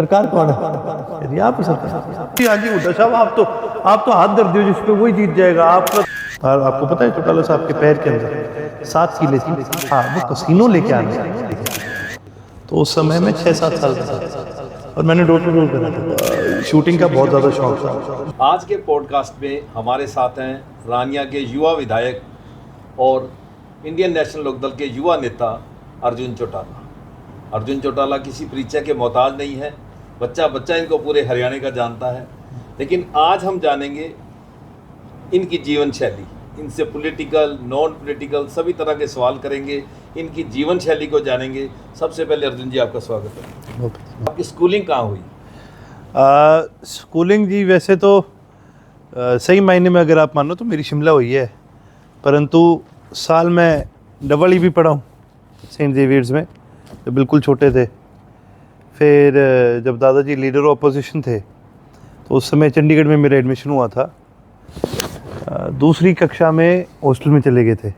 सरकार कौन है? यदि आप ही सरकार। हाँ जी हुड्डा साहब, आप तो हाथ धर दियो जिस पे वही जीत जाएगा। और आपको पता है चौटाला साहब के पैर के अंदर 7 किले थी। हाँ, वो कसीनो लेके आने। तो उस समय में 6-7 साल का था और मैंने डोर टू डोर करा था। शूटिंग का बहुत ज़्यादा शौक था। आज के पॉडकास्ट में हमारे साथ हैं रानिया के युवा विधायक और इंडियन नेशनल लोकदल के युवा नेता अर्जुन चौटाला। अर्जुन चौटाला किसी परिचय के मोहताज नहीं है, बच्चा बच्चा इनको पूरे हरियाणा का जानता है। लेकिन आज हम जानेंगे इनकी जीवन शैली, इनसे पॉलिटिकल नॉन पॉलिटिकल सभी तरह के सवाल करेंगे, इनकी जीवन शैली को जानेंगे। सबसे पहले अर्जुन जी आपका स्वागत है। आपकी स्कूलिंग कहाँ हुई? स्कूलिंग जी वैसे तो सही मायने में अगर आप मानो तो मेरी शिमला हुई है, परंतु साल में डबल भी पढ़ा हूँ सेंट जेवियर्स में, जब बिल्कुल छोटे थे। फिर जब दादाजी लीडर ऑफ अपोजिशन थे तो उस समय चंडीगढ़ में मेरा एडमिशन हुआ था। दूसरी कक्षा में हॉस्टल में चले गए थे।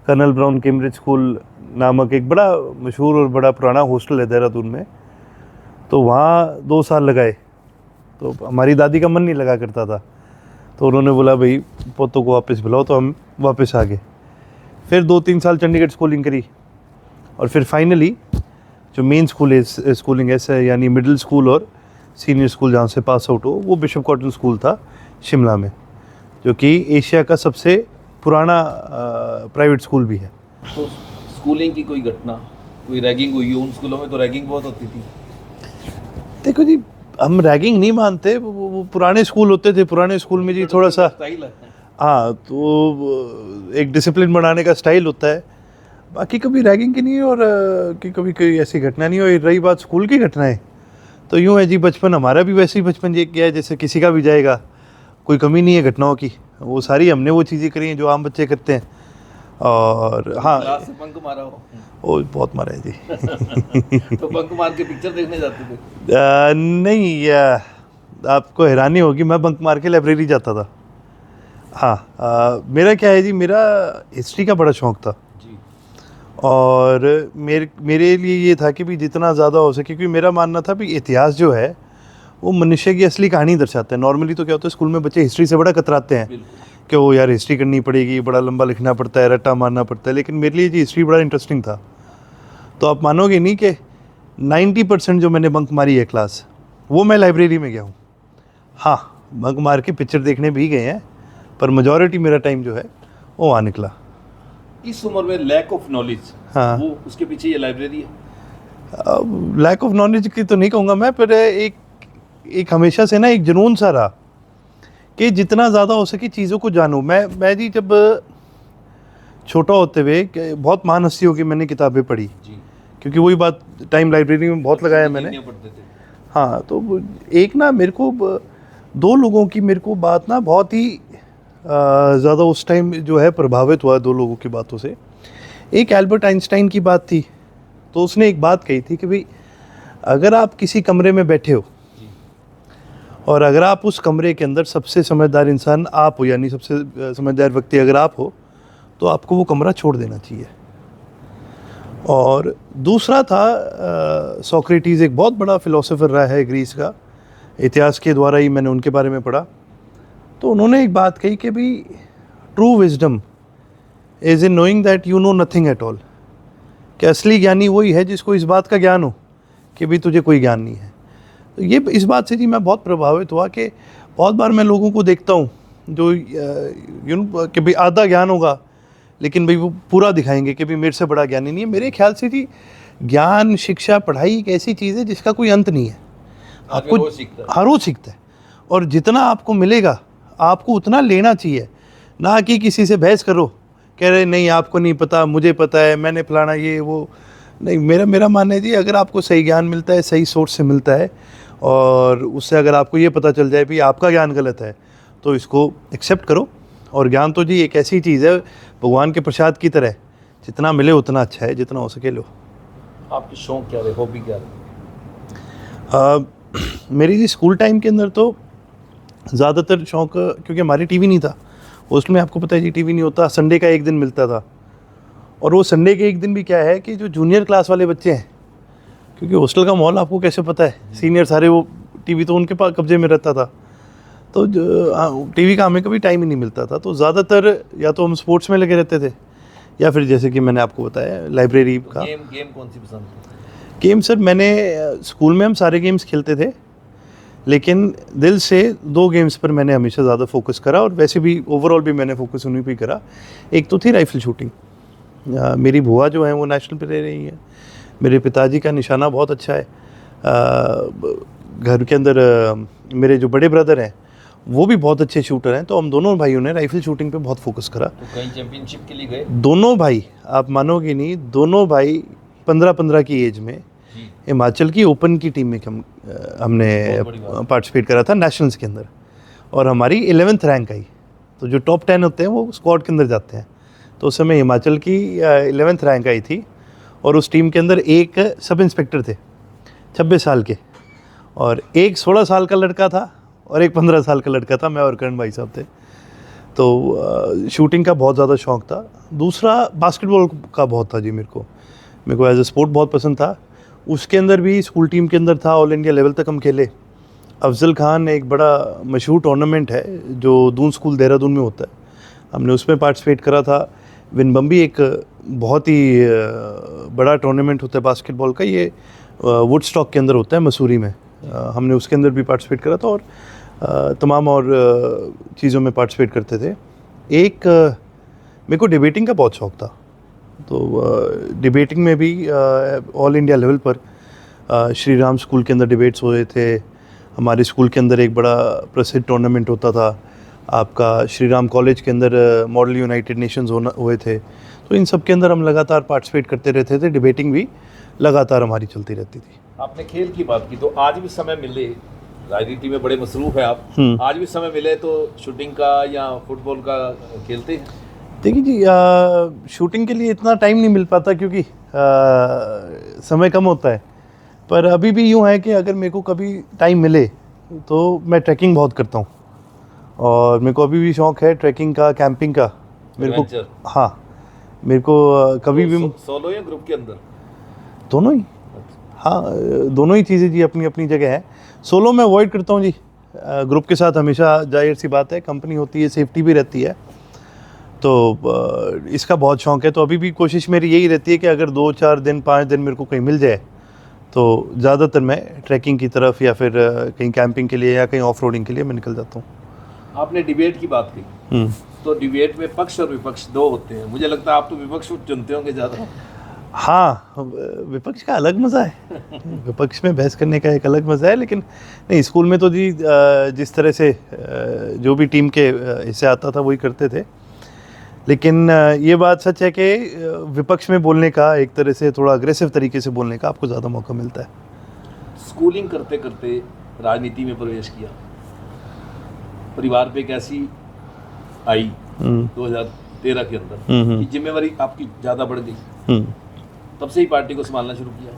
कर्नल ब्राउन कैम्ब्रिज स्कूल नामक एक बड़ा मशहूर और बड़ा पुराना हॉस्टल है देहरादून में, तो वहाँ 2 साल लगाए। तो हमारी दादी का मन नहीं लगा करता था, तो उन्होंने बोला भाई पोतों को वापस बुलाओ, तो हम वापस आ गए। फिर 2-3 साल चंडीगढ़ स्कूलिंग करी और फिर फाइनली जो मेन स्कूल है स्कूलिंग है यानी मिडिल स्कूल और सीनियर स्कूल जहाँ से पास आउट हो, वो बिशप कॉटन स्कूल था शिमला में, जो कि एशिया का सबसे पुराना प्राइवेट स्कूल भी है। तो स्कूलिंग की कोई घटना, कोई रैगिंग हुई हो? उन स्कूलों में तो रैगिंग बहुत होती थी। देखो जी, हम रैगिंग नहीं मानते, वो पुराने स्कूल होते थे। पुराने स्कूल में जी थोड़ा सा स्टाइल है। हाँ, तो एक डिसिप्लिन बनाने का स्टाइल होता है, बाकी कभी रैगिंग की नहीं है। और कि कभी कोई ऐसी घटना नहीं हुई। रही बात स्कूल की घटनाएं, तो यूँ है जी, बचपन हमारा भी वैसे ही बचपन ये किया है जैसे किसी का भी जाएगा। कोई कमी नहीं है घटनाओं की, वो सारी हमने वो चीज़ें करी हैं जो आम बच्चे करते हैं। और हाँ, क्लास से बंक मारा हो? वो बहुत मारा है जी। तो बंक मार के पिक्चर देखने जाते थे? नहीं, आपको हैरानी होगी, मैं बंक मार के लाइब्रेरी जाता था। हाँ, मेरा क्या है जी, मेरा हिस्ट्री का बड़ा शौक था जी। और मेरे लिए ये था कि भी जितना ज़्यादा हो सके, क्योंकि मेरा मानना था भी इतिहास जो है वो मनुष्य की असली कहानी दर्शाता है। नॉर्मली तो क्या होता है, स्कूल में बच्चे हिस्ट्री से बड़ा कतराते हैं कि वो यार हिस्ट्री करनी पड़ेगी, बड़ा लंबा लिखना पड़ता है, रट्टा मारना पड़ता है। लेकिन मेरे लिए जी हिस्ट्री बड़ा इंटरेस्टिंग था। तो आप मानोगे नहीं कि 90% जो मैंने बंक मारी है क्लास, वो मैं लाइब्रेरी में गया हूँ। हाँ, बंक मार के पिक्चर देखने भी गए हैं, पर मेजॉरिटी मेरा टाइम जो है वो वहाँ निकला। इस उम्र में लैक ऑफ नॉलेज, हाँ, वो उसके पीछे ये लाइब्रेरी है। लैक ऑफ नॉलेज की तो नहीं कहूँगा मैं, पर एक हमेशा से ना एक जुनून सा रहा कि जितना ज़्यादा हो सके चीज़ों को जानूँ। मैं जी जब छोटा होते हुए बहुत महान हस्तियों की मैंने किताबें पढ़ी जी। क्योंकि वही बात, टाइम लाइब्रेरी में बहुत लगाया मैंने। हाँ, तो एक ना मेरे को 2 लोगों की मेरे को बात ना बहुत ही ज़्यादा उस टाइम जो है प्रभावित हुआ 2 लोगों की बातों से। एक एल्बर्ट आइंस्टाइन की बात थी। तो उसने एक बात कही थी कि भाई अगर आप किसी कमरे में बैठे हो और अगर आप उस कमरे के अंदर सबसे समझदार इंसान आप हो, यानी सबसे समझदार व्यक्ति अगर आप हो, तो आपको वो कमरा छोड़ देना चाहिए। और दूसरा था सोक्रेटिस, एक बहुत बड़ा फिलोसोफर रहा है ग्रीस का, इतिहास के द्वारा ही मैंने उनके बारे में पढ़ा। तो उन्होंने एक बात कही कि भाई true wisdom is in knowing that you know nothing at all, कि असली ज्ञानी वही है जिसको इस बात का ज्ञान हो कि भाई तुझे कोई ज्ञान नहीं है। तो ये इस बात से जी मैं बहुत प्रभावित हुआ कि बहुत बार मैं लोगों को देखता हूँ जो कि भाई आधा ज्ञान होगा लेकिन भाई वो पूरा दिखाएंगे कि भाई मेरे से बड़ा ज्ञानी नहीं है। मेरे ख्याल से जी ज्ञान, शिक्षा, पढ़ाई एक ऐसी चीज़ है जिसका कोई अंत नहीं है। आपको हर रोज़ सीखता है और जितना आपको मिलेगा आपको उतना लेना चाहिए, ना कि किसी से बहस करो कह रहे नहीं आपको नहीं पता, मुझे पता है, मैंने फलाना ये वो। नहीं, मेरा मानना है जी, अगर आपको सही ज्ञान मिलता है, सही सोर्स से मिलता है और उससे अगर आपको ये पता चल जाए भी आपका ज्ञान गलत है, तो इसको एक्सेप्ट करो। और ज्ञान तो जी एक ऐसी चीज़ है भगवान के प्रसाद की तरह, जितना मिले उतना अच्छा है, जितना हो सके लो। आपके शौक क्या रहे, हॉबी क्या रहे? मेरी जी स्कूल टाइम के अंदर तो ज़्यादातर शौक, क्योंकि हमारी टीवी नहीं था हॉस्टल में, आपको पता है जी टीवी नहीं होता, संडे का एक दिन मिलता था। और वो संडे के एक दिन भी क्या है कि जो जूनियर क्लास वाले बच्चे हैं, क्योंकि हॉस्टल का माहौल आपको कैसे पता है, सीनियर सारे वो टीवी तो उनके पास कब्जे में रहता था, तो टीवी का हमें कभी टाइम ही नहीं मिलता था। तो ज़्यादातर या तो हम स्पोर्ट्स में लगे रहते थे या फिर जैसे कि मैंने आपको बताया लाइब्रेरी का। गेम कौन सी पसंद थी? गेम सर मैंने स्कूल में हम सारे गेम्स खेलते थे, लेकिन दिल से 2 गेम्स पर मैंने हमेशा ज़्यादा फोकस करा, और वैसे भी ओवरऑल भी मैंने फोकस उन्हीं पे करा। एक तो थी राइफल शूटिंग। मेरी बुआ जो है वो नेशनल प्लेयर रही है, मेरे पिताजी का निशाना बहुत अच्छा है। घर के अंदर मेरे जो बड़े ब्रदर हैं वो भी बहुत अच्छे शूटर हैं, तो हम दोनों भाइयों ने राइफल शूटिंग पे बहुत फोकस करा। तो कहीं चैंपियनशिप के लिए गए? दोनों भाई, आप मानोगे नहीं, दोनों भाई 15-15 की एज में हिमाचल की ओपन की टीम में हमने पार्टिसिपेट करा था नेशनल्स के अंदर, और हमारी 11th रैंक आई। तो जो टॉप 10 होते हैं वो स्क्वाड के अंदर जाते हैं, तो उस समय हिमाचल की 11th रैंक आई थी, और उस टीम के अंदर एक सब इंस्पेक्टर थे 26 साल के, और एक 16 साल का लड़का था और एक 15 साल का लड़का था, मैं और करण भाई साहब थे। तो शूटिंग का बहुत ज़्यादा शौक़ था। दूसरा बास्केटबॉल का बहुत था जी, मेरे को एज ए स्पोर्ट बहुत पसंद था। उसके अंदर भी स्कूल टीम के अंदर था, ऑल इंडिया लेवल तक हम खेले। अफजल खान एक बड़ा मशहूर टूर्नामेंट है जो दून स्कूल देहरादून में होता है, हमने उसमें पार्टिसिपेट करा था। विनबम्बी एक बहुत ही बड़ा टूर्नामेंट होता है बास्केटबॉल का, ये वुडस्टॉक के अंदर होता है मसूरी में, हमने उसके अंदर भी पार्टिसिपेट करा था, और तमाम और चीज़ों में पार्टिसिपेट करते थे। एक मेरे को डिबेटिंग का बहुत शौक़ था, तो डिबेटिंग में भी ऑल इंडिया लेवल पर श्री राम स्कूल के अंदर डिबेट्स हुए थे। हमारे स्कूल के अंदर एक बड़ा प्रसिद्ध टूर्नामेंट होता था आपका, श्री राम कॉलेज के अंदर मॉडल यूनाइटेड नेशंस हुए थे। तो इन सब के अंदर हम लगातार पार्टिसिपेट करते रहते थे, डिबेटिंग भी लगातार हमारी चलती रहती थी। आपने खेल की बात की, तो आज भी समय मिले, राजनीति में बड़े मसरूफ है आप, आज भी समय मिले तो शूटिंग का या फुटबॉल का खेलते हैं? देखिए जी, शूटिंग के लिए इतना टाइम नहीं मिल पाता क्योंकि समय कम होता है, पर अभी भी यूँ है कि अगर मेरे को कभी टाइम मिले तो मैं ट्रैकिंग बहुत करता हूँ, और मेरे को अभी भी शौक़ है ट्रैकिंग का, कैंपिंग का। मेरे को हाँ, मेरे को कभी भी सोलो या ग्रुप के अंदर? दोनों ही। हाँ, दोनों ही चीज़ें जी अपनी अपनी जगह है। सोलो मैं अवॉइड करता हूँ जी, ग्रुप के साथ हमेशा जाहिर सी बात है कंपनी होती है, सेफ्टी भी रहती है, तो इसका बहुत शौक़ है। तो अभी भी कोशिश मेरी यही रहती है कि अगर 2-4 दिन 5 दिन मेरे को कहीं मिल जाए तो ज़्यादातर मैं ट्रैकिंग की तरफ या फिर कहीं कैंपिंग के लिए या कहीं ऑफ रोडिंग के लिए मैं निकल जाता हूँ। आपने डिबेट की बात की, तो डिबेट में पक्ष और विपक्ष 2 होते हैं, मुझे लगता है आप तो विपक्ष चुनते होंगे ज़्यादा। हाँ, विपक्ष का अलग मज़ा है, विपक्ष में बहस करने का एक अलग मज़ा है, लेकिन नहीं, स्कूल में तो जी जिस तरह से जो भी टीम के हिस्से आता था वही करते थे, लेकिन ये बात सच है कि विपक्ष में बोलने का, एक तरह से थोड़ा अग्रेसिव तरीके से बोलने का आपको ज़्यादा मौका मिलता है। स्कूलिंग करते करते राजनीति में प्रवेश किया, परिवार पे कैसी आई 2013 के अंदर कि जिम्मेवारी आपकी ज़्यादा बढ़ गई, तब से ही पार्टी को संभालना शुरू किया?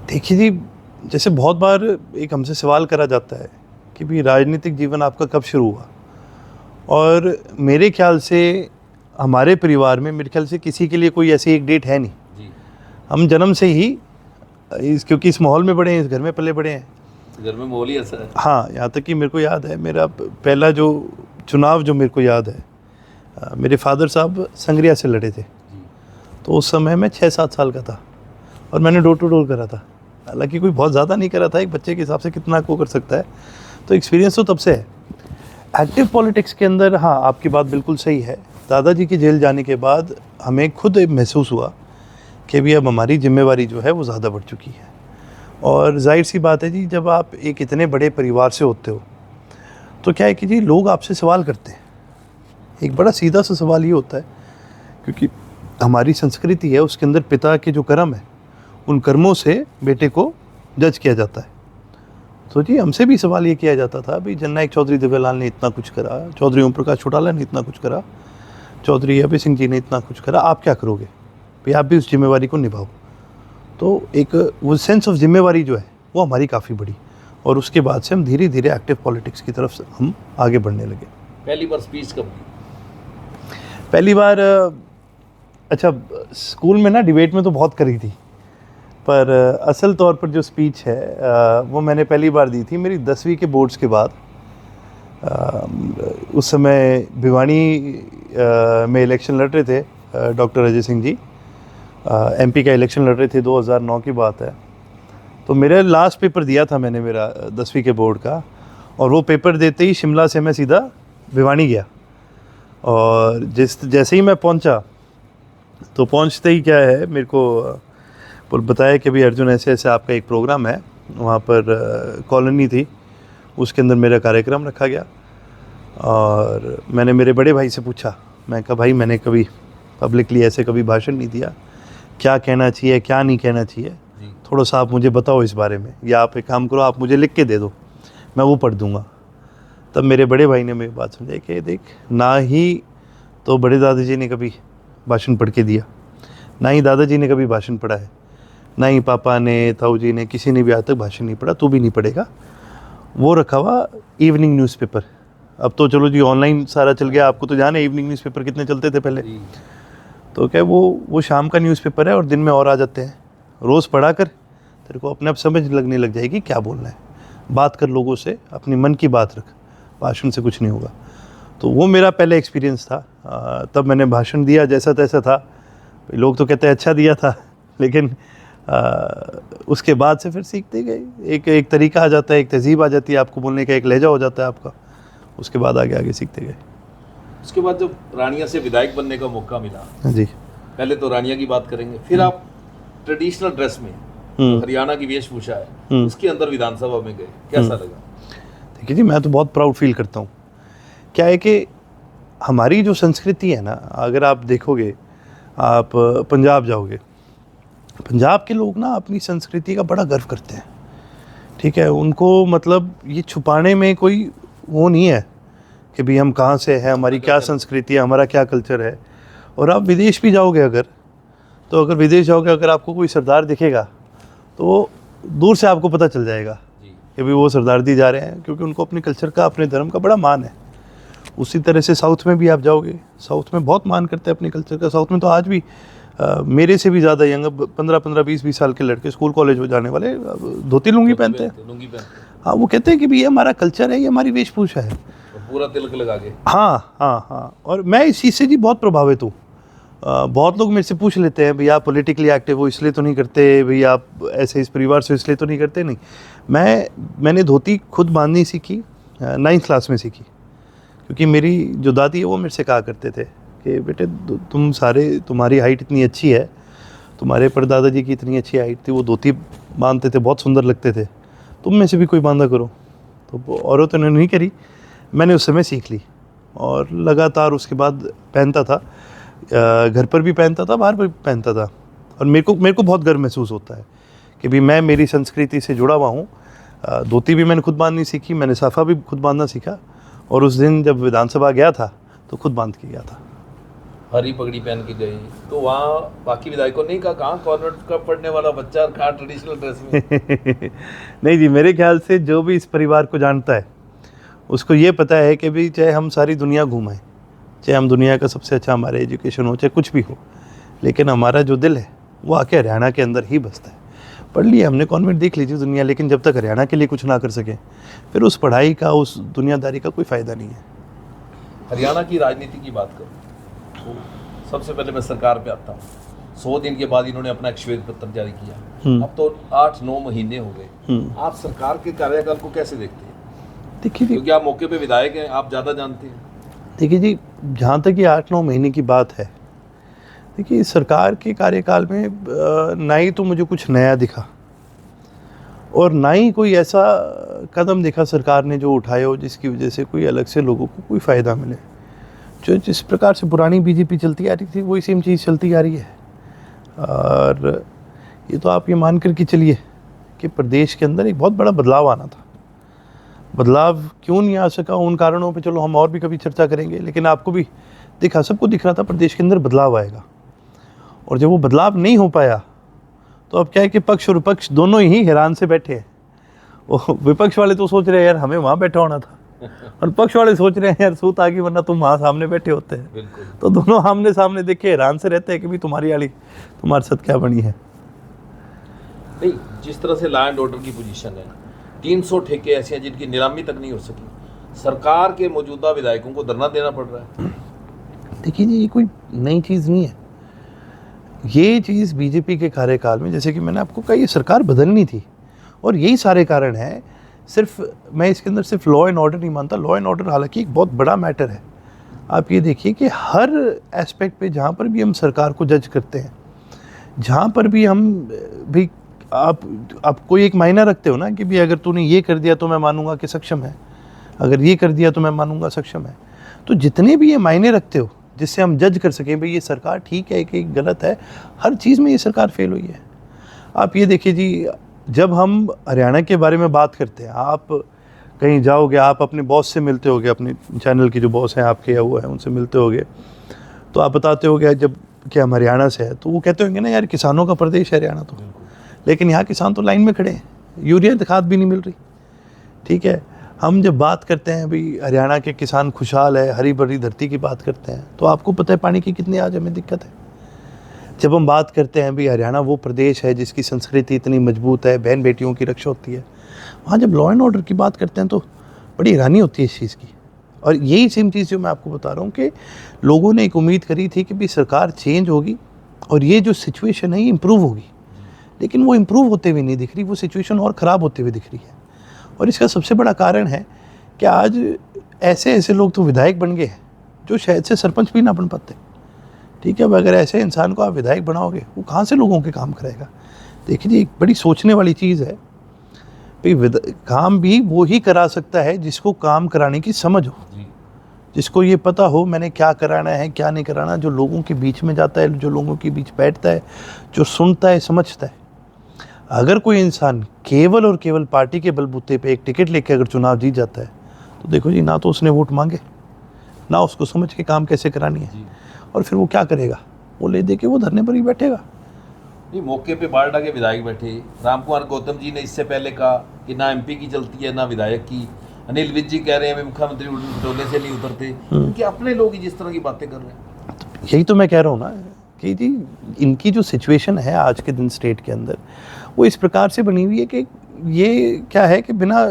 देखिए जी, जैसे बहुत बार एक हमसे सवाल करा जाता है कि भी राजनीतिक जीवन आपका कब शुरू हुआ, और मेरे ख्याल से हमारे परिवार में मेरे ख्याल से किसी के लिए कोई ऐसी एक डेट है नहीं जी। हम जन्म से ही क्योंकि इस माहौल में बड़े हैं, इस घर में पले बड़े हैं, घर में माहौल ही ऐसा है। हाँ, यहाँ तक कि मेरे को याद है मेरा पहला जो चुनाव जो मेरे को याद है, मेरे फादर साहब संगरिया से लड़े थे, तो उस समय मैं 6-7 साल का था और मैंने डोर टू डोर करा था। हालांकि कोई बहुत ज़्यादा नहीं करा था, एक बच्चे के हिसाब से कितना को कर सकता है, तो एक्सपीरियंस तो तब से है। एक्टिव पॉलिटिक्स के अंदर हाँ, आपकी बात बिल्कुल सही है। दादाजी के जेल जाने के बाद हमें खुद महसूस हुआ कि भी अब हमारी जिम्मेवारी जो है वो ज़्यादा बढ़ चुकी है, और जाहिर सी बात है जी, जब आप एक इतने बड़े परिवार से होते हो तो क्या है कि जी लोग आपसे सवाल करते हैं। एक बड़ा सीधा सा सवाल ये होता है, क्योंकि हमारी संस्कृति है उसके अंदर पिता के जो कर्म है उन कर्मों से बेटे को जज किया जाता है। तो जी हमसे भी सवाल ये किया जाता था, भाई जननायक चौधरी दिव्यलाल ने इतना कुछ करा, चौधरी ओम प्रकाश चौटाला ने इतना कुछ करा, चौधरी अभय सिंह जी ने इतना कुछ करा, आप क्या करोगे भाई, आप भी उस जिम्मेवारी को निभाओ। तो एक वो सेंस ऑफ जिम्मेवारी जो है वो हमारी काफ़ी बड़ी, और उसके बाद से हम धीरे धीरे एक्टिव पॉलिटिक्स की तरफ से हम आगे बढ़ने लगे। पहली बार स्पीच कब दी? पहली बार अच्छा, स्कूल में ना डिबेट में तो बहुत करी थी, पर असल तौर पर जो स्पीच है वो मैंने पहली बार दी थी मेरी 10वीं के बोर्ड्स के बाद। उस समय भिवानी में इलेक्शन लड़ रहे थे डॉक्टर अजय सिंह जी, एमपी का इलेक्शन लड़ रहे थे, 2009 की बात है। तो मेरा लास्ट पेपर दिया था मैंने मेरा 10वीं के बोर्ड का, और वो पेपर देते ही शिमला से मैं सीधा भिवानी गया। और जैसे ही मैं पहुंचा तो पहुंचते ही क्या है, मेरे को बताया कि भाई अर्जुन ऐसे ऐसे आपका एक प्रोग्राम है, वहाँ पर कॉलोनी थी, उसके अंदर मेरा कार्यक्रम रखा गया। और मैंने मेरे बड़े भाई से पूछा, मैं कहा भाई मैंने कभी पब्लिकली ऐसे कभी भाषण नहीं दिया, क्या कहना चाहिए क्या नहीं कहना चाहिए, थोड़ा सा आप मुझे बताओ इस बारे में, या आप एक काम करो आप मुझे लिख के दे दो, मैं वो पढ़ दूँगा। तब मेरे बड़े भाई ने मेरी बात समझाई कि देख, ना ही तो बड़े दादाजी ने कभी भाषण पढ़ के दिया, ना ही दादाजी ने कभी भाषण पढ़ा है, ना ही पापा ने, ताऊ जी ने, किसी ने भी आज तक भाषण नहीं पढ़ा, तू भी नहीं पढ़ेगा। वो रखा हुआ इवनिंग न्यूज़पेपर। अब तो चलो जी ऑनलाइन सारा चल गया, आपको तो जाने इवनिंग न्यूज़पेपर कितने चलते थे पहले। तो क्या वो शाम का न्यूज़पेपर है और दिन में और आ जाते हैं। रोज़ पढ़ा कर, तेरे को अपने आप समझ लगने लग जाएगी क्या बोलना है। बात कर लोगों से, अपनी मन की बात रख, भाषण से कुछ नहीं होगा। तो वो मेरा पहले एक्सपीरियंस था। तब मैंने भाषण दिया, जैसा तैसा था। लोग तो कहते हैं अच्छा दिया था, लेकिन उसके बाद से फिर सीखते गए। एक तरीका आ जाता है, एक तहजीब आ जाती है आपको बोलने का, एक लहजा हो जाता है आपका। उसके बाद आगे आगे सीखते गए। उसके बाद जब रानिया से विधायक बनने का मौका मिला जी, पहले तो रानिया की बात करेंगे, फिर आप ट्रेडिशनल ड्रेस में हरियाणा की वेशभूषा है उसके अंदर विधानसभा में गए, कैसा लगा? देखिए जी, मैं तो बहुत प्राउड फील करता हूँ। क्या है कि हमारी जो संस्कृति है ना, अगर आप देखोगे, आप पंजाब जाओगे, पंजाब के लोग ना अपनी संस्कृति का बड़ा गर्व करते हैं। ठीक है, उनको मतलब ये छुपाने में कोई वो नहीं है कि भाई हम कहाँ से हैं, हमारी क्या संस्कृति है, हमारा क्या कल्चर है। और आप विदेश भी जाओगे अगर, तो अगर विदेश जाओगे, अगर आपको कोई सरदार दिखेगा तो दूर से आपको पता चल जाएगा कि भाई वो सरदार जी जा रहे हैं, क्योंकि उनको अपने कल्चर का, अपने धर्म का बड़ा मान है। उसी तरह से साउथ में भी आप जाओगे, साउथ में बहुत मान करते हैं अपने कल्चर का। साउथ में तो आज भी मेरे से भी ज़्यादा यंग 15-15, 20-20 साल के लड़के स्कूल कॉलेज में जाने वाले धोती लुंगी पहनते हैं। हाँ, वो कहते हैं कि भाई ये हमारा कल्चर है, ये हमारी वेशभूषा है, पूरा तिलक लगा के। हाँ। और मैं इस चीज़ से जी बहुत प्रभावित हूँ। बहुत लोग मेरे से पूछ लेते हैं, भैया आप पॉलिटिकली एक्टिव हो इसलिए तो नहीं करते, भैया आप ऐसे इस परिवार से इसलिए तो नहीं करते। नहीं, मैंने धोती खुद बांधनी सीखी 9th क्लास में सीखी, क्योंकि मेरी जो दादी है वो मेरे से कहा करते थे कि बेटे तुम्हारी हाइट इतनी अच्छी है, तुम्हारे परदादा जी की इतनी अच्छी हाइट थी, वो धोती बांधते थे, बहुत सुंदर लगते थे, तुम में से भी कोई बांधा करो। तो औरतों ने नहीं करी, मैंने उस समय सीख ली और लगातार उसके बाद पहनता था। घर पर भी पहनता था, बाहर पर भी पहनता था। और मेरे को बहुत गर्व महसूस होता है कि भी मैं मेरी संस्कृति से जुड़ा हुआ हूँ। धोती भी मैंने खुद बांधनी सीखी, मैंने साफ़ा भी खुद बांधना सीखा, और उस दिन जब विधानसभा गया था तो खुद बांध के गया था। हरी पगड़ी पहन के गई, तो वहाँ बाकी विधायकों ने कहा कहाँ कॉन्वेंट का पढ़ने वाला बच्चा और कहाँ ट्रेडिशनल ड्रेस में? नहीं जी, मेरे ख्याल से जो भी इस परिवार को जानता है उसको ये पता है कि भाई चाहे हम सारी दुनिया घूमें, चाहे हम दुनिया का सबसे अच्छा हमारे एजुकेशन हो, चाहे कुछ भी हो, लेकिन हमारा जो दिल है वो आके हरियाणा के अंदर ही बसता है। पढ़ लिया हमने, कॉन्वेंट देख लीजिए दुनिया, लेकिन जब तक हरियाणा के लिए कुछ ना कर सके, फिर उस पढ़ाई का, उस दुनियादारी का कोई फ़ायदा नहीं है। हरियाणा की राजनीति की बात करूँ तो सबसे पहले मैं सरकार पे आता हूँ। 100 दिन के बाद इन्होंने अपना एक श्वेत पत्र जारी किया, अब तो 8-9 महीने हो गए। आप सरकार के कार्यकाल को कैसे देखते हैं? देखिए, क्योंकि आप मौके पे विधायक हैं, आप ज़्यादा जानते हैं। देखिए जी, जहाँ तक ये 8-9 महीने की बात है, देखिए सरकार के कार्यकाल में ना ही तो मुझे कुछ नया दिखा और ना ही कोई ऐसा कदम दिखा सरकार ने जो उठाए हो जिसकी वजह से कोई अलग से लोगों को कोई फ़ायदा मिले। जो जिस प्रकार से पुरानी बीजेपी चलती आ रही थी वही सेम चीज़ चलती आ रही है। और ये तो आप ये मान कर के चलिए कि प्रदेश के अंदर एक बहुत बड़ा बदलाव आना था। बदलाव क्यों नहीं आ सका, उन कारणों पे चलो हम और भी कभी चर्चा करेंगे, लेकिन आपको भी दिखा, सबको दिख रहा था प्रदेश के अंदर बदलाव आएगा। और जब वो बदलाव नहीं हो पाया तो अब क्या है कि पक्ष और विपक्ष दोनों ही हैरान से बैठे हैं। वो विपक्ष वाले तो सोच रहे हैं यार हमें वहाँ बैठा होना था, और पक्ष वाले सोच रहे हैं यार सूत आगे वरना तुम वहाँ सामने बैठे होते हैं। तो दोनों आमने सामने देखे हैरान से रहते हैं कि भाई तुम्हारी आली तुम्हारे साथ क्या बनी है। नहीं, जिस तरह से लॉ एंड ऑर्डर की पोजीशन है, 300 ठेके ऐसे हैं जिनकी नीलामी तक नहीं हो सकी, सरकार के मौजूदा विधायकों को धरना देना पड़ रहा है। देखिए जी, ये कोई नई चीज़ नहीं है। ये चीज़ बीजेपी के कार्यकाल में, जैसे कि मैंने आपको कहा, ये सरकार बदलनी थी और यही सारे कारण हैं। सिर्फ मैं इसके अंदर सिर्फ लॉ एंड ऑर्डर नहीं मानता। लॉ एंड ऑर्डर हालांकि एक बहुत बड़ा मैटर है। आप ये देखिए कि हर एस्पेक्ट पे जहाँ पर भी हम सरकार को जज करते हैं, जहाँ पर भी हम भी आप कोई एक मायना रखते हो ना कि भी अगर तूने ये कर दिया तो मैं मानूंगा कि सक्षम है, अगर ये कर दिया तो मैं मानूंगा सक्षम है। तो जितने भी ये मायने रखते हो जिससे हम जज कर सकें भाई ये सरकार ठीक है कि गलत है, हर चीज़ में ये सरकार फेल हुई है। आप ये देखिए जी, जब हम हरियाणा के बारे में बात करते हैं, आप कहीं जाओगे, आप अपने बॉस से मिलते होगे, अपने चैनल के जो बॉस हैं आपके या वो है उनसे मिलते होगे, तो आप बताते होगे जब कि हम हरियाणा से है, तो वो कहते होंगे ना यार किसानों का प्रदेश है हरियाणा तो, लेकिन यहाँ किसान तो लाइन में खड़े हैं, यूरिया खाद भी नहीं मिल रही। ठीक है, हम जब बात करते हैं भाई हरियाणा के किसान खुशहाल है, हरी भरी धरती की बात करते हैं, तो आपको पता है पानी की कितनी आज हमें दिक्कत है। जब हम बात करते हैं भाई हरियाणा वो प्रदेश है जिसकी संस्कृति इतनी मजबूत है, बहन बेटियों की रक्षा होती है, वहाँ जब लॉ एंड ऑर्डर की बात करते हैं तो बड़ी हैरानी होती है इस चीज़ की। और यही सेम चीज़ जो मैं आपको बता रहा हूँ कि लोगों ने एक उम्मीद करी थी कि भाई सरकार चेंज होगी और ये जो सिचुएशन है ये इम्प्रूव होगी, लेकिन वो इम्प्रूव होते हुए नहीं दिख रही, वो सिचुएशन और ख़राब होते हुए दिख रही है। और इसका सबसे बड़ा कारण है कि आज ऐसे ऐसे लोग तो विधायक बन गए हैं जो शायद से सरपंच भी ना बन पाते। ठीक है, अब अगर ऐसे इंसान को आप विधायक बनाओगे, वो कहाँ से लोगों के काम करेगा। देखिए जी, एक बड़ी सोचने वाली चीज़ है भाई, काम भी वो ही करा सकता है जिसको काम कराने की समझ हो, जिसको ये पता हो मैंने क्या कराना है क्या नहीं कराना, जो लोगों के बीच में जाता है, जो लोगों के बीच बैठता है, जो सुनता है, समझता है। अगर कोई इंसान केवल और केवल पार्टी के बलबूते पे एक टिकट लेके अगर चुनाव जीत जाता है, तो देखो जी, ना तो उसने वोट मांगे, ना उसको समझ के काम कैसे करानी है, और फिर वो क्या करेगा, वो ले दे के वो धरने पर ही बैठेगा। नहीं, मौके पे बारडा के विधायक बैठे, रामकुमार गौतम जी ने इससे पहले कहा कि ना एमपी की चलती है ना विधायक की, अनिल विज जी कह रहे हैं मुख्यमंत्री डोले से नहीं उतरते, क्योंकि अपने लोग ही जिस तरह की बातें कर रहे हैं। यही तो मैं कह रहा हूँ ना कि जी, इनकी जो सिचुएशन है आज के दिन स्टेट के अंदर, वो इस प्रकार से बनी हुई है कि ये क्या है कि बिना,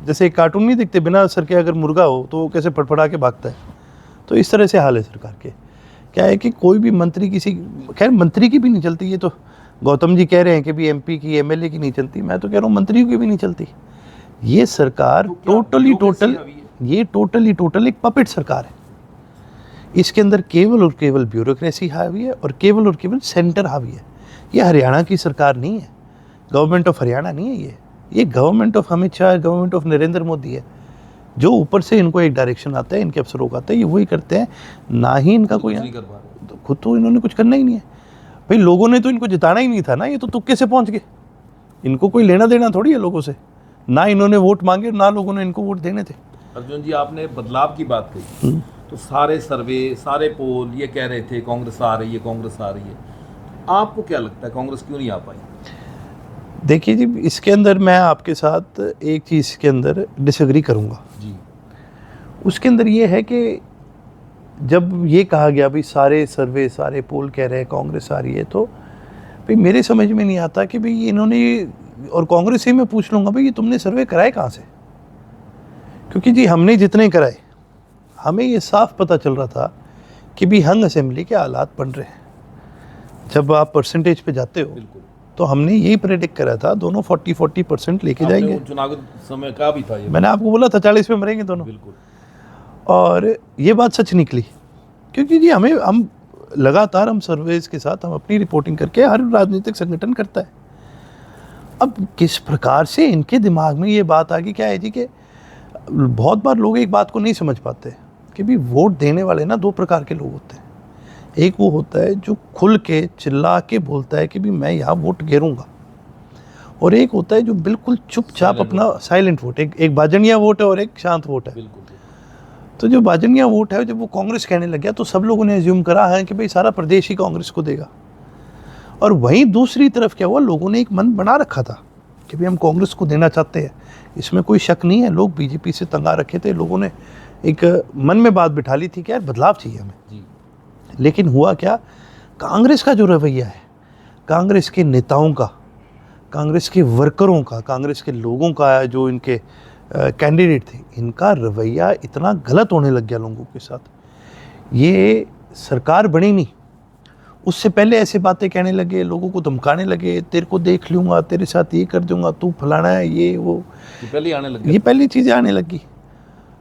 जैसे एक कार्टून नहीं दिखते, बिना सर के अगर मुर्गा हो तो वो कैसे फड़फड़ा के भागता है, तो इस तरह से हाल है सरकार के। क्या है कि कोई भी मंत्री किसी, खैर मंत्री की भी नहीं चलती, ये तो गौतम जी कह रहे हैं कि भी एमपी की एमएलए की नहीं चलती, मैं तो कह रहा हूँ मंत्रियों की भी नहीं चलती। ये सरकार टोटल एक पपेट सरकार है। इसके अंदर केवल और केवल ब्यूरोक्रेसी हावी है और केवल सेंटर हावी है। ये हरियाणा की सरकार नहीं है, गवर्नमेंट ऑफ हरियाणा नहीं है, ये government of Amit Shah, government of Narendra Modi है। जो ऊपर से इनको एक डायरेक्शन आता है, इनके अफसरों का आता है, ये वही करते हैं, ना ही इनका कोई तो खुद तो इन्होंने कुछ करना ही नहीं है। भाई लोगों ने तो इनको जिताना ही नहीं था ना, ये तो तुक्के से पहुंच गए, इनको कोई लेना देना थोड़ी है लोगों से, ना इन्होंने वोट मांगे ना लोगों ने इनको वोट देने थे। अर्जुन जी, आपने बदलाव की बात कही, तो सारे सर्वे, सारे पोल ये कह रहे थे कांग्रेस आ रही है, कांग्रेस आ रही है। आपको क्या लगता है कांग्रेस क्यों नहीं आ पाई? देखिए जी, इसके अंदर मैं आपके साथ एक चीज़ के अंदर डिसएग्री करूंगा जी। उसके अंदर ये है कि जब ये कहा गया भाई सारे सर्वे, सारे पोल कह रहे हैं कांग्रेस आ रही है, तो भाई मेरे समझ में नहीं आता कि भाई इन्होंने, और कांग्रेस से मैं पूछ लूँगा भाई ये तुमने सर्वे कराए कहाँ से? क्योंकि जी हमने जितने कराए, हमें ये साफ पता चल रहा था कि भी हंग असेंबली के हालात बन रहे हैं। जब आप परसेंटेज पे जाते हो, तो हमने यही प्रेडिक्ट करा था, दोनों 40% लेके जाएंगे। चुनाव समय का भी था ये, मैंने आपको बोला था 40 पे मरेंगे दोनों, बिल्कुल। और ये बात सच निकली, क्योंकि जी हम लगातार हम सर्वेज के साथ हम अपनी रिपोर्टिंग करके, हर राजनीतिक संगठन करता है। अब किस प्रकार से इनके दिमाग में ये बात आ गई, क्या है जी कि बहुत बार लोग एक बात को नहीं समझ पाते कि भी वोट देने वाले ना दो प्रकार के लोग होते हैं। एक वो होता है जो खुल के चिल्ला के बोलता है कि भी मैं यहाँ वोट गिरूंगा, और एक होता है जो बिल्कुल चुपचाप अपना साइलेंट वोट, एक बाजनिया वोट है और एक शांत वोट है। तो जो बाजनिया वोट है, जब वो कांग्रेस कहने लग गया तो सब लोगों ने एज्यूम करा है कि भाई सारा प्रदेश ही कांग्रेस को देगा। और वहीं दूसरी तरफ क्या हुआ, लोगों ने एक मन बना रखा था कि भाई हम कांग्रेस को देना चाहते हैं, इसमें कोई शक नहीं है। लोग बीजेपी से तंग आ रखे थे, लोगों ने एक मन में बात बिठा ली थी कि यार बदलाव चाहिए हमें जी। लेकिन हुआ क्या, कांग्रेस का जो रवैया है, कांग्रेस के नेताओं का, कांग्रेस के वर्करों का, कांग्रेस के लोगों का, जो इनके कैंडिडेट थे, इनका रवैया इतना गलत होने लग गया लोगों के साथ। ये सरकार बनी नहीं, उससे पहले ऐसे बातें कहने लगे, लोगों को धमकाने लगे, तेरे को देख लूँगा, तेरे साथ ये कर दूंगा, तू फलाना है, ये वो, पहले आने लग ये पहली चीज़ें आने लगी।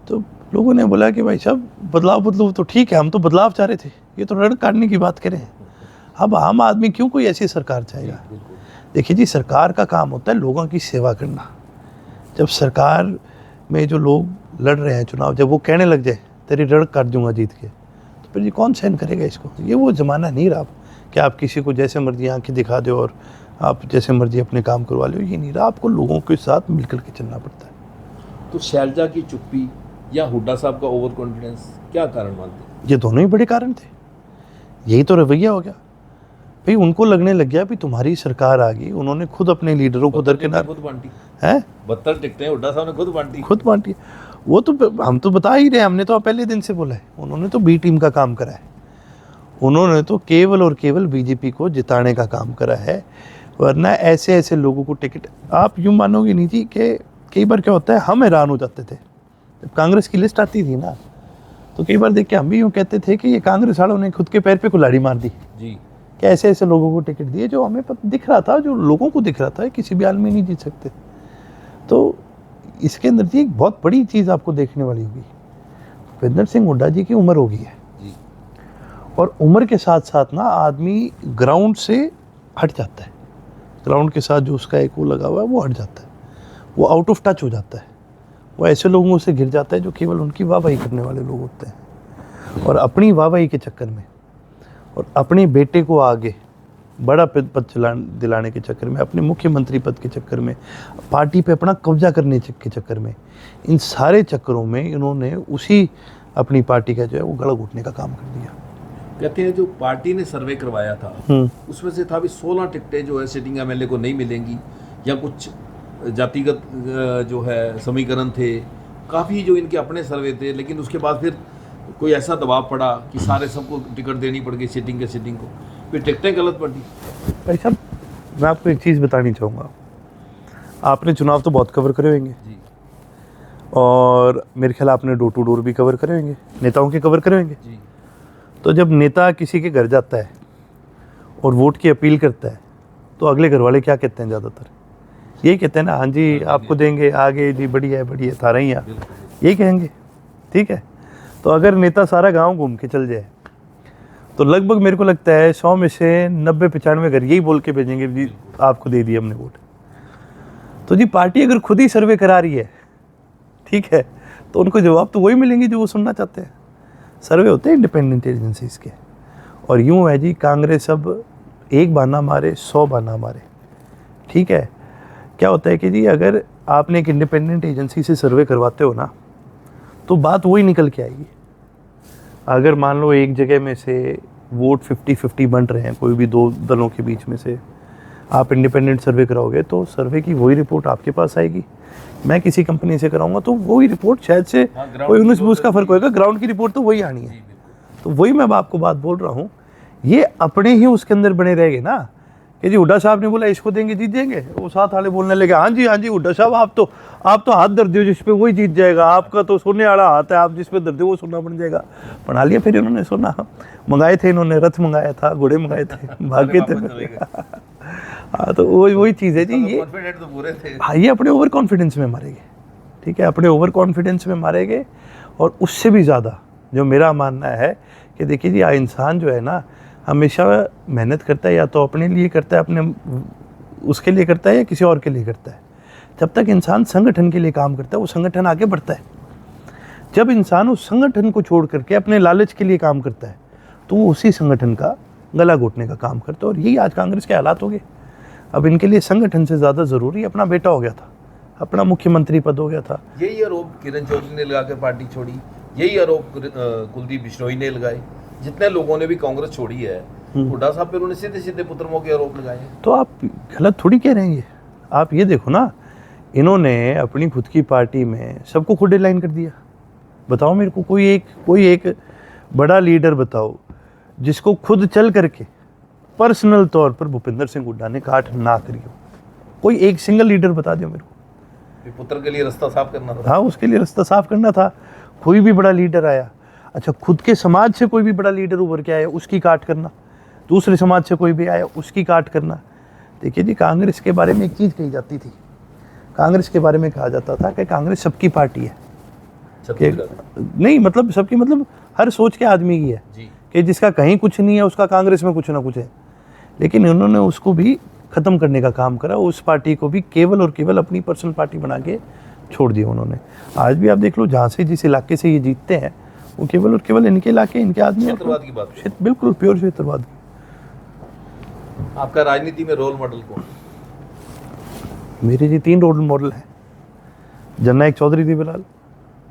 तो लोगों ने बोला कि भाई साहब बदलाव बदलो तो ठीक है, हम तो बदलाव चाह रहे थे, ये तो रण काटने की बात करें। अब आम आदमी क्यों कोई ऐसी सरकार चाहेगा? देखिए जी, सरकार का काम होता है लोगों की सेवा करना। जब सरकार में जो लोग लड़ रहे हैं चुनाव, जब वो कहने लग जाए तेरी रण काट दूंगा जीत के, तो फिर ये कौन सहन करेगा इसको? ये वो ज़माना नहीं रहा कि आप किसी को जैसे मर्जी आंखें दिखा दो और आप जैसे मर्जी अपने काम करवा लो। ये नहीं रहा, आपको लोगों के साथ मिलकर के चलना पड़ता है। तो शैलजा की चुप्पी या हुड्डा साहब का ओवर कॉन्फिडेंस, क्या कारण मानते हैं? ये दोनों ही बड़े कारण थे। यही तो रवैया हो गया भाई, उनको लगने लग गया भी तुम्हारी सरकार आ गई, उन्होंने खुद अपने लीडरों को दरकिनार खुद बांटी है, 72 टिकटें हुड्डा साहब ने खुद बांटी। वो तो हम तो बता ही रहे, हमने तो पहले दिन से बोला है, उन्होंने तो बी टीम का काम करा है, उन्होंने तो केवल और केवल बीजेपी को जिताने का काम करा है। वरना ऐसे ऐसे लोगों को टिकट, आप यूँ मानोगे नहीं जी कि कई बार क्या होता है, हम हैरान हो जाते थे जब कांग्रेस की लिस्ट आती थी ना, तो कई बार देख के हम भी यूँ कहते थे कि ये कांग्रेस वालों ने खुद के पैर पे कुल्हाड़ी मार दी जी, कि ऐसे ऐसे लोगों को टिकट दिए जो हमें दिख रहा था, जो लोगों को दिख रहा था किसी भी हाल में नहीं जीत सकते। तो इसके अंदर जी एक बहुत बड़ी चीज़ आपको देखने वाली होगी, भूपेंद्र सिंह हुड्डा जी की उम्र हो गई है जी, और उम्र के साथ साथ ना आदमी ग्राउंड से हट जाता है, ग्राउंड के साथ जो उसका एक वो लगा हुआ है वो हट जाता है, वो आउट ऑफ टच हो जाता है, वो ऐसे लोगों से घिर जाता है जो केवल उनकी वाहवाही करने वाले लोग होते हैं। और अपनी वाहवाही के चक्कर में और अपने बेटे को आगे बड़ा पद दिलाने के चक्कर में, अपने मुख्यमंत्री पद के चक्कर में, पार्टी पे अपना कब्जा करने के चक्कर में, इन सारे चक्करों में इन्होंने उसी अपनी पार्टी का जो है वो गला घोटने का काम कर दिया। कहते हैं जो पार्टी ने सर्वे करवाया था उसमें से था भी 16 टिकटें जो है सिटिंग एमएलए को नहीं मिलेंगी, या कुछ जातिगत जो है समीकरण थे, काफ़ी जो इनके अपने सर्वे थे, लेकिन उसके बाद फिर कोई ऐसा दबाव पड़ा कि सारे सबको टिकट देनी पड़ गई सिटिंग को, फिर टिकटें गलत पड़ी। भाई साहब मैं आपको एक चीज़ बतानी चाहूँगा, आपने चुनाव तो बहुत कवर करे होंगे जी, और मेरे ख्याल आपने डोर टू डोर भी कवर करे होंगे, नेताओं के कवर करे होंगे जी। तो जब नेता किसी के घर जाता है और वोट की अपील करता है तो अगले घर वाले क्या कहते हैं? ज़्यादातर यही कहते हैं ना, हाँ जी आपको देंगे, आगे जी बढ़िया है बढ़िया, थारा ही आ, यही कहेंगे, ठीक है। तो अगर नेता सारा गांव घूम के चल जाए तो लगभग मेरे को लगता है 100 में से 90-95 घर यही बोल के भेजेंगे जी आपको दे दिया हमने वोट। तो जी पार्टी अगर खुद ही सर्वे करा रही है, ठीक है, तो उनको जवाब तो वही मिलेंगे जो वो सुनना चाहते हैं। सर्वे होते हैं इंडिपेंडेंट एजेंसीज के, और यूँ है जी कांग्रेस अब एक बहाना मारे 100 बहाना मारे, ठीक है। क्या होता है कि जी अगर आपने एक इंडिपेंडेंट एजेंसी से सर्वे करवाते हो ना तो बात वही निकल के आएगी। अगर मान लो एक जगह में से वोट 50-50 बंट रहे हैं कोई भी दो दलों के बीच में से, आप इंडिपेंडेंट सर्वे कराओगे तो सर्वे की वही रिपोर्ट आपके पास आएगी। मैं किसी कंपनी से कराऊंगा तो वही रिपोर्ट शायद से कोई 19-20 का फर्क होएगा, ग्राउंड की रिपोर्ट तो वही आनी है। तो वही मैं आपको बात बोल रहा हूँ, ये अपने ही उसके अंदर बने रहेंगे ना कि जी हुड्डा साहब ने बोला इसको देंगे जीत जाएंगे, वो साथ वाले बोलने लगे हाँ जी हुड्डा साहब आप तो हाथ धर दो जिस पे वही जीत जाएगा, आपका तो सोने वाला हाथ है, आप जिस पे धर दो वो सोना बन जाएगा। बना लिया फिर इन्होंने सोना, मंगाए थे इन्होंने, रथ मंगाया था, घोड़े मंगाए थे, भागे थे। हाँ तो वही चीज़ है जी, ये तो पूरे थे। हाँ ये अपने ओवर कॉन्फिडेंस में मारेंगे, ठीक है, अपने ओवर कॉन्फिडेंस में मारेंगे। और उससे भी ज़्यादा जो मेरा मानना है कि देखिए जी इंसान जो है ना हमेशा मेहनत करता है, या तो अपने लिए करता है, अपने उसके लिए करता है या किसी और के लिए करता है। जब तक इंसान संगठन के लिए काम करता है वो संगठन आगे बढ़ता है। जब इंसान उस संगठन को छोड़ करके अपने लालच के लिए काम करता है तो वो उसी संगठन का गला घोटने का काम करता है। और यही आज कांग्रेस के हालात हो गए। अब इनके लिए संगठन से ज़्यादा ज़रूरी अपना बेटा हो गया था, अपना मुख्यमंत्री पद हो गया था। यही आरोप किरण चौधरी ने लगाकर पार्टी छोड़ी, यही आरोप कुलदीप बिश्नोई ने लगाए, जितने लोगों ने भी कांग्रेस छोड़ी है हुड्डा साहब पे उन्होंने सीधे सीधे पुत्रमों के आरोप लगाए। तो आप गलत थोड़ी कह रहे हैं ये, आप ये देखो ना, इन्होंने अपनी खुद की पार्टी में सबको खुद लाइन कर दिया। बताओ मेरे को कोई एक बड़ा लीडर बताओ जिसको खुद चल करके पर्सनल तौर पर भूपेंद्र सिंह हुड्डा ने काट ना करी हो। कोई एक सिंगल लीडर बता दियो मेरे को। फिर पुत्र के लिए रास्ता साफ करना था। हाँ, उसके लिए रास्ता साफ करना था। कोई भी बड़ा लीडर आया, अच्छा खुद के समाज से कोई भी बड़ा लीडर उभर के आया, उसकी काट करना, दूसरे समाज से कोई भी आया उसकी काट करना। देखिए जी, कांग्रेस के बारे में एक चीज़ कही जाती थी, कांग्रेस के बारे में कहा जाता था कि कांग्रेस सबकी पार्टी है। नहीं मतलब सबकी, मतलब हर सोच के आदमी की है जी। कि जिसका कहीं कुछ नहीं है उसका कांग्रेस में कुछ ना कुछ है। लेकिन उन्होंने उसको भी ख़त्म करने का काम करा, उस पार्टी को भी केवल और केवल अपनी पर्सनल पार्टी बना के छोड़ दिया उन्होंने। आज भी आप देख लो, जहाँ से जिस इलाके से ये जीतते हैं वो केवल और केवल इनके इलाके, इनके आदमी। क्षेत्रवाद की बात है। बिल्कुल प्योर क्षेत्रवाद। आपका राजनीति में रोल मॉडल कौन? मेरे जी 3 रोल मॉडल हैं। जननायक चौधरी देवीलाल,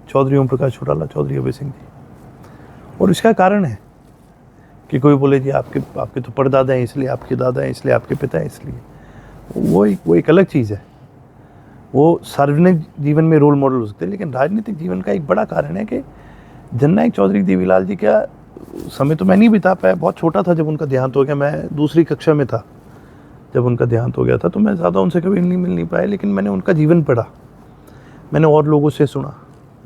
चौधरी ओम प्रकाश चौटाला, चौधरी अभय सिंह जी। और इसका कारण है कि कोई बोले जी आपके तो परदादा हैं इसलिए, आपके दादा हैं इसलिए, आपके पिता हैं इसलिए, वो एक अलग चीज़ है। वो सार्वजनिक जीवन में रोल मॉडल हो सकते हैं, लेकिन राजनीतिक जीवन का एक बड़ा कारण है कि जननायक चौधरी देवीलाल जी का समय तो मैं नहीं बिता पाया, बहुत छोटा था जब उनका देहांत हो गया। मैं दूसरी कक्षा में था जब उनका देहांत हो गया था, तो मैं ज़्यादा उनसे कभी मिल नहीं पाया। लेकिन मैंने उनका जीवन पढ़ा, मैंने और लोगों से सुना,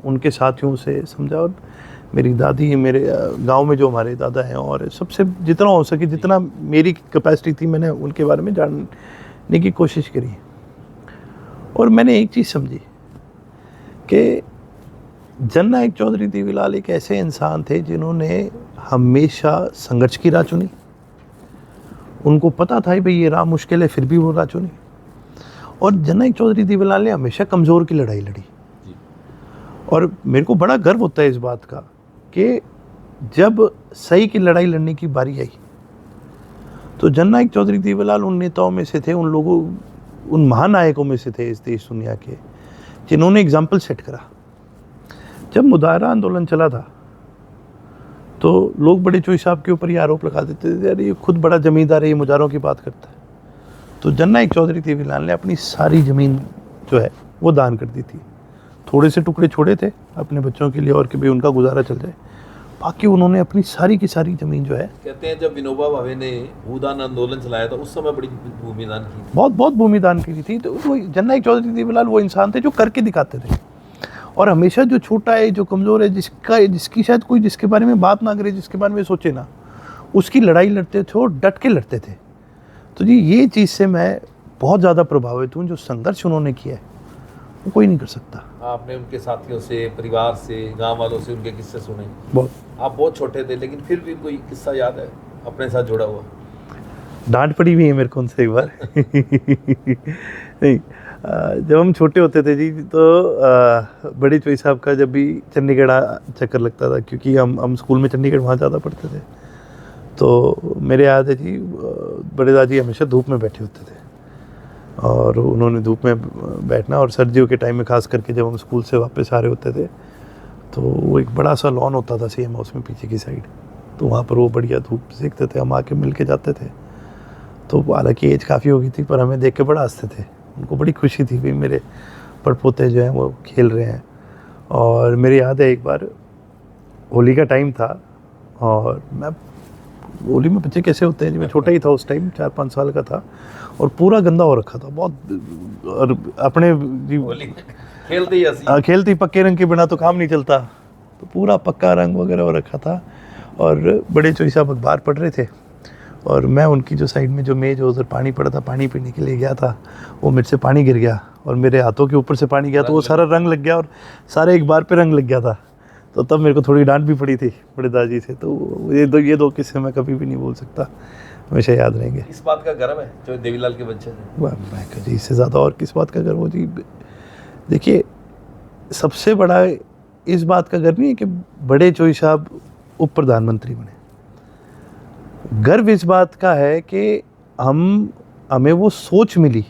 उनके साथियों से समझा। और मेरी दादी, मेरे गांव में जो हमारे दादा हैं, और सबसे जितना हो सके, जितना मेरी कैपेसिटी थी, मैंने उनके बारे में जानने की कोशिश करी। और मैंने एक चीज़ समझी कि जननायक चौधरी देवीलाल एक ऐसे इंसान थे जिन्होंने हमेशा संघर्ष की राह चुनी। उनको पता था भाई ये राह मुश्किल है, फिर भी वो राह चुनी। और जननायक चौधरी देवीलाल ने हमेशा कमज़ोर की लड़ाई लड़ी। और मेरे को बड़ा गर्व होता है इस बात का कि जब सही की लड़ाई लड़ने की बारी आई तो जननायक चौधरी देवीलाल उन नेताओं में से थे, उन लोगों, उन महानायकों में से थे इस देश दुनिया के, जिन्होंने एग्जाम्पल सेट करा। जब मुदाहरा आंदोलन चला था तो लोग बड़े चोई साहब के ऊपर ये आरोप लगा देते थे, अरे ये खुद बड़ा जमींदार है, ये मुजाहरों की बात करता है। तो जननायक चौधरी देवीलाल ने अपनी सारी ज़मीन जो है वो दान कर दी थी। थोड़े से टुकड़े छोड़े थे अपने बच्चों के लिए और कि भाई उनका गुजारा चल जाए, बाकी उन्होंने अपनी सारी की सारी ज़मीन जो है। कहते हैं जब विनोबा भावे ने भूदान आंदोलन चलाया था उस समय बड़ी भूमि दान की थी। बहुत भूमि दान की थी। तो वो जननायक चौधरी देवीलाल वो इंसान थे जो करके दिखाते थे। और हमेशा जो छोटा है, जो कमज़ोर है, जिसकी शायद कोई जिसके बारे में बात ना करे, जिसके बारे में सोचे ना, उसकी लड़ाई लड़ते थे और डट के लड़ते थे। तो जी ये चीज़ से मैं बहुत ज़्यादा प्रभावित हूँ। जो संघर्ष उन्होंने किया है वो कोई नहीं कर सकता। आपने उनके साथियों से, परिवार से, गांव वालों से उनके किस्से सुने। बहुत। आप बहुत छोटे थे लेकिन फिर भी कोई किस्सा याद है अपने साथ जुड़ा हुआ? डांट पड़ी भी है मेरे को उनसे एक बार। नहीं, जब हम छोटे होते थे जी तो बड़े चोई साहब का जब भी चंडीगढ़ चक्कर लगता था, क्योंकि हम स्कूल में चंडीगढ़ वहाँ ज़्यादा पढ़ते थे, तो मेरे याद है जी बड़े दादी हमेशा धूप में बैठे होते थे और उन्होंने धूप में बैठना। और सर्दियों के टाइम में खास करके जब हम स्कूल से वापस आ रहे होते थे तो वो एक बड़ा सा लॉन होता था सीएम हाउस में पीछे की साइड, तो वहाँ पर वो बढ़िया धूप सेकते थे, हम आके मिल के जाते थे। तो हालांकि एज काफ़ी हो गई थी पर हमें देख के बड़ा हंसते थे, उनको बड़ी खुशी थी भाई मेरे पड़पोते जो हैं वो खेल रहे हैं। और मेरी याद है एक बार होली का टाइम था और मैं, होली में बच्चे कैसे होते हैं जी, मैं छोटा ही था उस टाइम, 4-5 साल का था और पूरा गंदा हो रखा था बहुत। और अपने जी खेलते ही पक्के रंग के बिना तो काम नहीं चलता, तो पूरा पक्का रंग वगैरह हो रखा था। और बड़े चोई साहब अखबार पढ़ रहे थे और मैं उनकी जो साइड में जो मेज उधर पानी पड़ा था, पानी पीने के लिए गया था, वो मेरे से पानी गिर गया और मेरे हाथों के ऊपर से पानी गया तो वो सारा रंग लग गया और सारे एक बार पे रंग लग गया था। तो तब मेरे को थोड़ी डांट भी पड़ी थी बड़े दादी से। तो ये दो किस्से मैं कभी भी नहीं भूल सकता, हमेशा याद रहेंगे। इस बात का गर्व है जो देवीलाल के बच्चे हैं? मैं जी इससे ज़्यादा और किस बात का गर्व हो जी। देखिए सबसे बड़ा इस बात का गर्व नहीं है कि बड़े चोई साहब उप प्रधानमंत्री बने, गर्व इस बात का है कि हमें वो सोच मिली,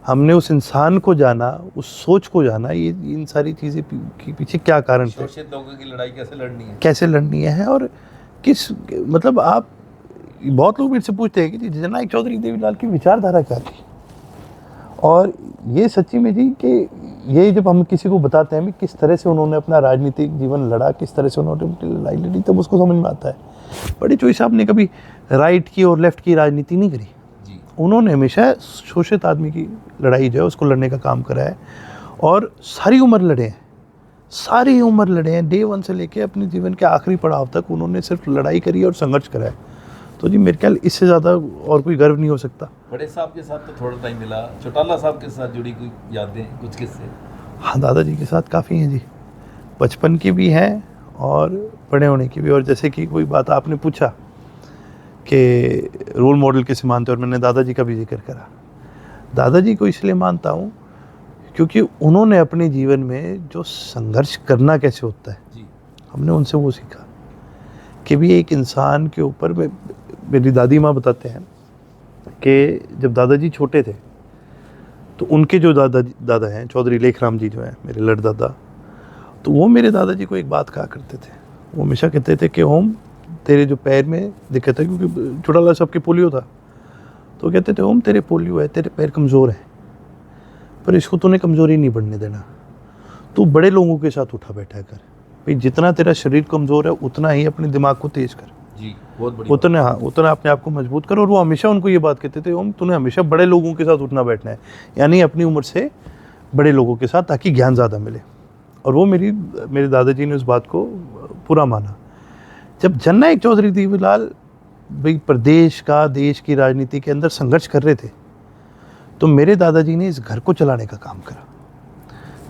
हमने उस इंसान को जाना, उस सोच को जाना, ये इन सारी चीज़ें के पीछे क्या कारण थे, शोषित लोगों की लड़ाई कैसे लड़नी है और किस, मतलब आप, बहुत लोग मेरे से पूछते हैं कि जननायक चौधरी देवीलाल की विचारधारा क्या थी। और ये सच्ची में जी कि ये जब हम किसी को बताते हैं किस तरह से उन्होंने अपना राजनीतिक जीवन लड़ा, किस तरह से उन्होंने लड़ाई लड़ी, तब उसको समझ में आता है। बड़े चोई साहब ने कभी राइट की और लेफ्ट की राजनीति नहीं करी, उन्होंने हमेशा शोषित आदमी की लड़ाई जो है उसको लड़ने का काम करा है, और सारी उम्र लड़े हैं, सारी उम्र लड़े हैं, डे 1 से लेके अपने जीवन के आखिरी पड़ाव तक उन्होंने सिर्फ लड़ाई करी और संघर्ष करा है। तो जी मेरे ख्याल इससे ज़्यादा और कोई गर्व नहीं हो सकता। बड़े साहब के साथ तो थोड़ा टाइम मिला, चौटाला साहब के साथ जुड़ी कोई यादें, कुछ किस्से? हाँ, दादाजी के साथ काफ़ी हैं जी, बचपन की भी हैं और बड़े होने की भी। और जैसे कि कोई बात आपने पूछा कि रोल मॉडल किसे मानते हैं, और मैंने दादाजी का भी जिक्र करा। दादाजी को इसलिए मानता हूँ क्योंकि उन्होंने अपने जीवन में जो संघर्ष करना कैसे होता है जी, हमने उनसे वो सीखा कि भी एक इंसान के ऊपर मेरी दादी माँ बताते हैं कि जब दादाजी छोटे थे तो उनके जो दादा हैं चौधरी लेखराम जी जो हैं मेरे लड़दादा, तो वो मेरे दादाजी को एक बात कहा करते थे। वो हमेशा कहते थे कि ओम तेरे जो पैर में दिक्कत है, क्योंकि चौटाला साहब के पोलियो था, तो कहते थे ओम तेरे पोलियो है, तेरे पैर कमज़ोर हैं, पर इसको तूने कमज़ोरी नहीं बढ़ने देना, तू बड़े लोगों के साथ उठा बैठा कर भाई, जितना तेरा शरीर कमज़ोर है उतना ही अपने दिमाग को तेज़ कर जी, बहुत बढ़िया। उतना अपने आप को मजबूत कर। और वो हमेशा उनको ये बात कहते थे ओम तूने हमेशा बड़े लोगों के साथ उठना बैठना है, यानी अपनी उम्र से बड़े लोगों के साथ, ताकि ज्ञान ज़्यादा मिले। और वो मेरे दादाजी ने उस बात को पूरा माना। जब जननायक चौधरी देवीलाल भाई प्रदेश का, देश की राजनीति के अंदर संघर्ष कर रहे थे, तो मेरे दादाजी ने इस घर को चलाने का काम करा।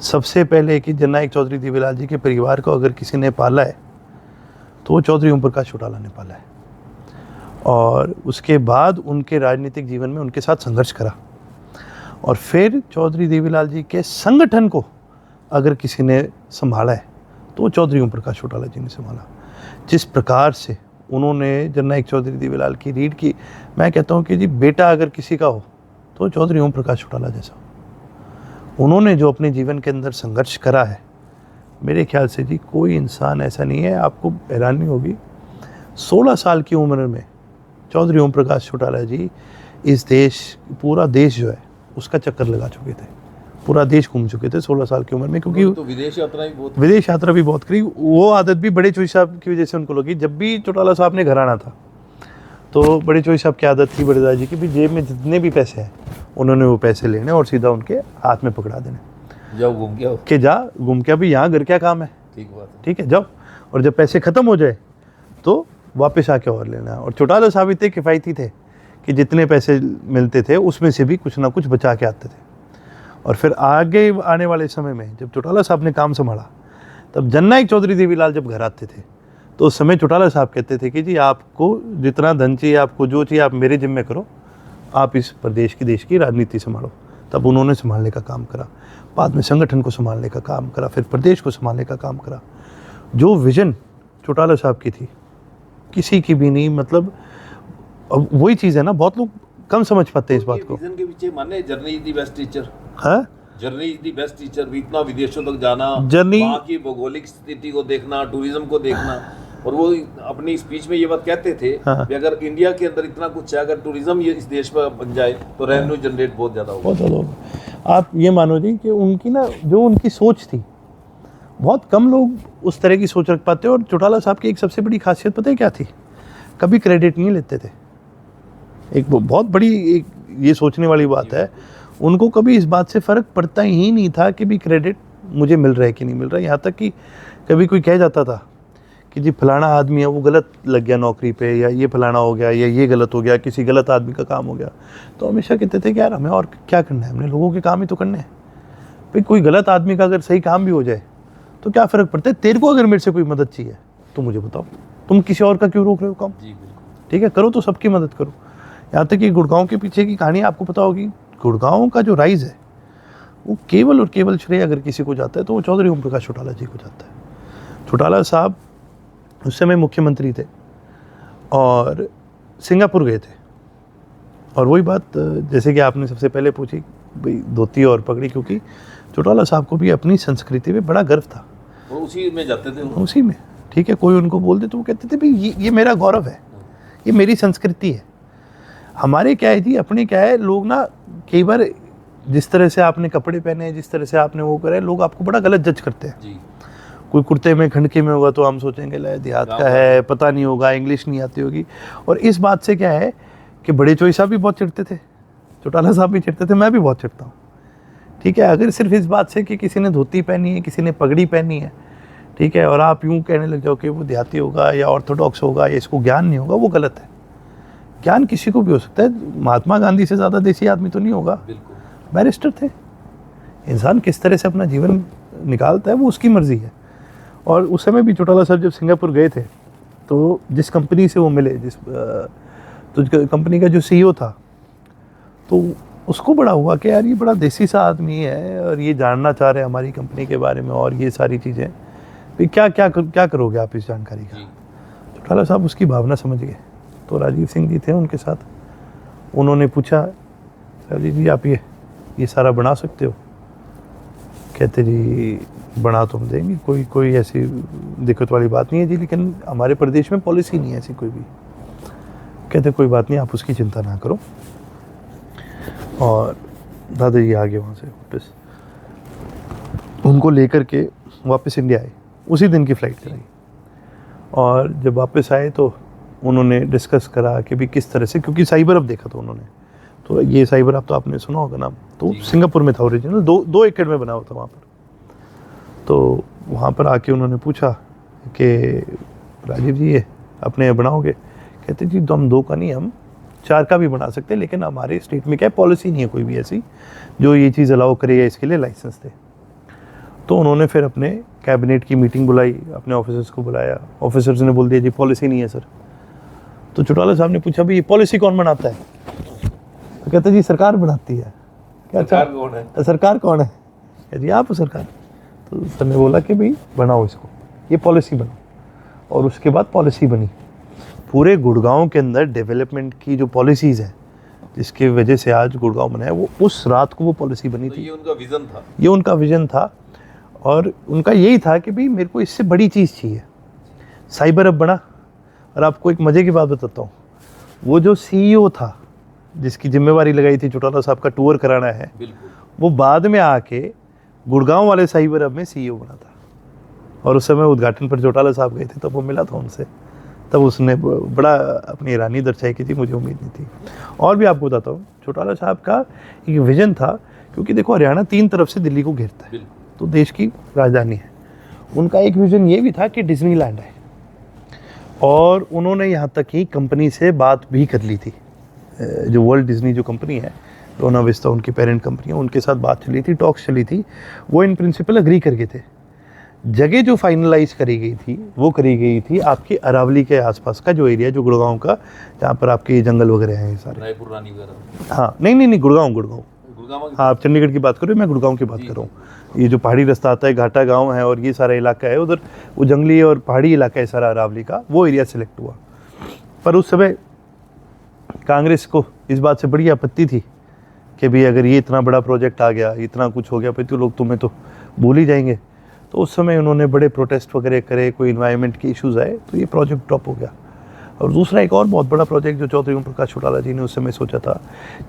सबसे पहले कि जननायक चौधरी देवीलाल जी के परिवार को अगर किसी ने पाला है तो वो चौधरी ओम प्रकाश चौटाला ने पाला है, और उसके बाद उनके राजनीतिक जीवन में उनके साथ संघर्ष करा। और फिर चौधरी देवीलाल जी के संगठन को अगर किसी ने संभाला है तो वो चौधरी ओम प्रकाश चौटाला जी ने संभाला। जिस प्रकार से उन्होंने जननायक चौधरी देवीलाल की रीढ़ की, मैं कहता हूँ कि जी बेटा अगर किसी का हो तो चौधरी ओम प्रकाश चौटाला जैसा। उन्होंने जो अपने जीवन के अंदर संघर्ष करा है, मेरे ख्याल से जी कोई इंसान ऐसा नहीं है। आपको हैरानी होगी, 16 साल की उम्र में चौधरी ओम प्रकाश चौटाला जी इस देश, पूरा देश जो है उसका चक्कर लगा चुके थे, पूरा देश घूम चुके थे 16 साल की उम्र में। क्योंकि तो विदेश यात्रा भी बहुत करी। वो आदत भी बड़े चौधरी साहब की वजह से उनको लगी। जब भी चौटाला साहब ने घर आना था तो बड़े चौधरी साहब की आदत थी, बड़े दादाजी की, भी जेब में जितने भी पैसे हैं उन्होंने वो पैसे लेने और सीधा उनके हाथ में पकड़ा देने, जाओ घूम के आओ, कि जा घूम के, अभी यहाँ घर क्या काम है, ठीक बात है, ठीक है जाओ, और जब पैसे ख़त्म हो जाए तो वापस आके और लेना। और चौटाला साहब इतने किफ़ायती थे कि जितने पैसे मिलते थे उसमें से भी कुछ ना कुछ बचा के आते थे। और फिर आगे आने वाले समय में जब चौटाला साहब ने काम संभाला, तब जननायक चौधरी देवीलाल जब घर आते थे तो उस समय चौटाला साहब कहते थे कि जी आपको जितना धन चाहिए, आपको जो चाहिए आप मेरे जिम्मे करो, आप इस प्रदेश की, देश की राजनीति संभालो। तब उन्होंने संभालने का काम करा, बाद में संगठन को संभालने का काम करा, फिर प्रदेश को संभालने का काम करा। जो विजन चौटाला साहब की थी किसी की भी नहीं, मतलब अब वही चीज़ है ना, बहुत लोग कम समझ पाते हैं इस बात को। विजन के पीछे माने journey is the best teacher, हाँ, journey is the best teacher. इतना विदेशों तक जाना, जर्नी, वहाँ की भौगोलिक स्थिति को देखना, टूरिज्म को देखना, और वो अपनी स्पीच में ये बात कहते थे हाँ, कि अगर इंडिया के अंदर इतना कुछ है, अगर टूरिज्म ये इस देश में बन जाए तो रेवेन्यू जनरेट बहुत ज़्यादा होगा। बहुत ज़्यादा होगा। आप ये मानो जी कि उनकी ना जो उनकी सोच थी, बहुत कम लोग उस तरह की सोच रख पाते। और चौटाला साहब की एक सबसे बड़ी खासियत पता है क्या थी? कभी क्रेडिट नहीं लेते थे। एक बहुत बड़ी एक ये सोचने वाली बात है, उनको कभी इस बात से फ़र्क पड़ता ही नहीं था कि भी क्रेडिट मुझे मिल रहा है कि नहीं मिल रहा है। यहाँ तक कि कभी कोई कह जाता था कि जी फलाना आदमी है वो गलत लग गया नौकरी पे, या ये फलाना हो गया, या ये गलत हो गया, किसी गलत आदमी का काम हो गया, तो हमेशा कहते थे कि यार हमें और क्या करना है, हमने लोगों के काम ही तो करने हैं भाई। कोई गलत आदमी का अगर सही काम भी हो जाए तो क्या फ़र्क पड़ता है, तेरे को अगर मेरे से कोई मदद चाहिए तो मुझे बताओ, तुम किसी और का क्यों रोक रहे हो काम? जी बिल्कुल, ठीक है, करो तो सबकी मदद करो। यहाँ तक कि गुड़गांव के पीछे की कहानी आपको पता होगी। गुड़गांव का जो राइज है वो केवल और केवल श्रेय अगर किसी को जाता है तो वो चौधरी ओम प्रकाश चौटाला जी को जाता है। चौटाला साहब उस समय मुख्यमंत्री थे और सिंगापुर गए थे। और वही बात जैसे कि आपने सबसे पहले पूछी भाई धोती और पगड़ी, क्योंकि चौटाला साहब को भी अपनी संस्कृति में बड़ा गर्व था। वो उसी में जाते थे, उसी में, ठीक है, कोई उनको बोल दे तो वो कहते थे भाई ये मेरा गौरव है, ये मेरी संस्कृति है। हमारे क्या है जी, अपने क्या है, लोग ना कई बार जिस तरह से आपने कपड़े पहने हैं, जिस तरह से आपने वो करे, लोग आपको बड़ा गलत जज करते हैं जी। कोई कुर्ते में खंडके में होगा तो हम सोचेंगे ले देहात का है, पता नहीं होगा, इंग्लिश नहीं आती होगी। और इस बात से क्या है कि बड़े चौधरी साहब भी बहुत चिढ़ते थे चौटाला साहब भी चिढ़ते थे, मैं भी बहुत चिढ़ता हूँ, ठीक है। अगर सिर्फ इस बात से कि किसी ने धोती पहनी है, किसी ने पगड़ी पहनी है, ठीक है, और आप यूँ कहने लग जाओ कि वो देहाती होगा या ऑर्थोडॉक्स होगा या इसको ज्ञान नहीं होगा, वो गलत है। ज्ञान किसी को भी हो सकता है। महात्मा गांधी से ज़्यादा देसी आदमी तो नहीं होगा, बैरिस्टर थे। इंसान किस तरह से अपना जीवन निकालता है वो उसकी मर्ज़ी है। और उस समय भी चौटाला साहब जब सिंगापुर गए थे तो जिस कंपनी से वो मिले, तो कंपनी का जो CEO था, तो उसको बड़ा हुआ कि यार ये बड़ा देसी सा आदमी है और ये जानना चाह रहे हैं हमारी कंपनी के बारे में और ये सारी चीज़ें, फिर क्या करोगे आप इस जानकारी का। चौटाला साहब उसकी भावना समझ गए। तो राजीव सिंह जी थे उनके साथ, उन्होंने पूछा, राजीव जी आप ये सारा बना सकते हो? कहते जी बना तो हम देंगे, कोई ऐसी दिक्कत वाली बात नहीं है जी, लेकिन हमारे प्रदेश में पॉलिसी नहीं है ऐसी कोई भी। कहते कोई बात नहीं, आप उसकी चिंता ना करो। और दादाजी आ गए वहाँ से वापस, उनको लेकर के वापस इंडिया आए, उसी दिन की फ़्लाइट कराई। और जब वापस आए तो उन्होंने डिस्कस करा कि भी किस तरह से, क्योंकि साइबर अब देखा था उन्होंने, तो ये साइबर अब तो आपने सुना होगा नाम, तो सिंगापुर में था ओरिजिनल, 2 एकड़ में बना हुआ था वहाँ पर। तो वहाँ पर आके उन्होंने पूछा कि राजीव जी ये अपने बनाओगे? कहते जी तो हम 2 का नहीं, हम 4 का भी बना सकते हैं, लेकिन हमारे स्टेट में क्या पॉलिसी नहीं है कोई भी ऐसी जो ये चीज़ अलाउ करे या इसके लिए लाइसेंस दे। तो उन्होंने फिर अपने कैबिनेट की मीटिंग बुलाई, अपने ऑफिसर्स को बुलाया, ऑफिसर्स ने बोल दिया जी पॉलिसी नहीं है सर। तो चौटाला साहब ने पूछा भाई ये पॉलिसी कौन बनाता है? तो कहते जी सरकार बनाती है। क्या सरकार कौन है? सरकार कौन है? कहते जी आप सरकार। तो सर ने बोला कि भाई बनाओ इसको, ये पॉलिसी बनाओ। और उसके बाद पॉलिसी बनी। पूरे गुड़गांव के अंदर डेवलपमेंट की जो पॉलिसीज़ हैं, जिसकी वजह से आज गुड़गांव बना है, वो उस रात को वो पॉलिसी बनी थी। ये उनका विज़न था। ये उनका विज़न था। और उनका यही था कि भाई मेरे को इससे बड़ी चीज़ चाहिए। साइबर अब बना। और आपको एक मज़े की बात बताता हूँ, वो जो CEO था जिसकी जिम्मेवारी लगाई थी चौटाला साहब का टूर कराना है, वो बाद में आके गुड़गांव वाले साइबर हब में CEO बना था। और उस समय उद्घाटन पर चौटाला साहब गए थे, तब वो मिला था उनसे, तब उसने बड़ा अपनी हैरानी दर्शाई की थी, मुझे उम्मीद नहीं थी। और भी आपको बताता हूँ, चौटाला साहब का एक विजन था, क्योंकि देखो हरियाणा 3 तरफ से दिल्ली को घेरता है, तो देश की राजधानी है। उनका एक विजन ये भी था कि डिज्नीलैंड है। और उन्होंने यहाँ तक ही कंपनी से बात भी कर ली थी, जो वर्ल्ड डिज्नी जो कंपनी है, लोना विस्ता उनकी पेरेंट कंपनी है, उनके साथ बात चली थी, टॉक्स चली थी। वो इन प्रिंसिपल अग्री कर गए थे। जगह जो फाइनलाइज करी गई थी वो करी गई थी आपकी अरावली के आसपास का जो एरिया, जो गुड़गांव का, जहाँ पर आपके जंगल वगैरह हैं सारे, रायपुर रानी वगैरह। हाँ नहीं गुड़गांव। हाँ आप चंडीगढ़ की बात करो, मैं गुड़गांव की बात कर रहा हूँ। ये जो पहाड़ी रास्ता आता है, घाटा गांव है और ये सारा इलाका है उधर, वो जंगली और पहाड़ी इलाका है सारा अरावली का, वो एरिया सेलेक्ट हुआ। पर उस समय कांग्रेस को इस बात से बड़ी आपत्ति थी कि भाई अगर ये इतना बड़ा प्रोजेक्ट आ गया, इतना कुछ हो गया, फिर तो लोग तुम्हें तो भूल ही जाएंगे। तो उस समय उन्होंने बड़े प्रोटेस्ट वगैरह करे, कोई इन्वायरमेंट के इश्यूज़ आए, तो ये प्रोजेक्ट ड्रॉप हो गया। और दूसरा एक और बहुत बड़ा प्रोजेक्ट जो चौधरी ओम प्रकाश चौटाला जी ने उस समय सोचा था,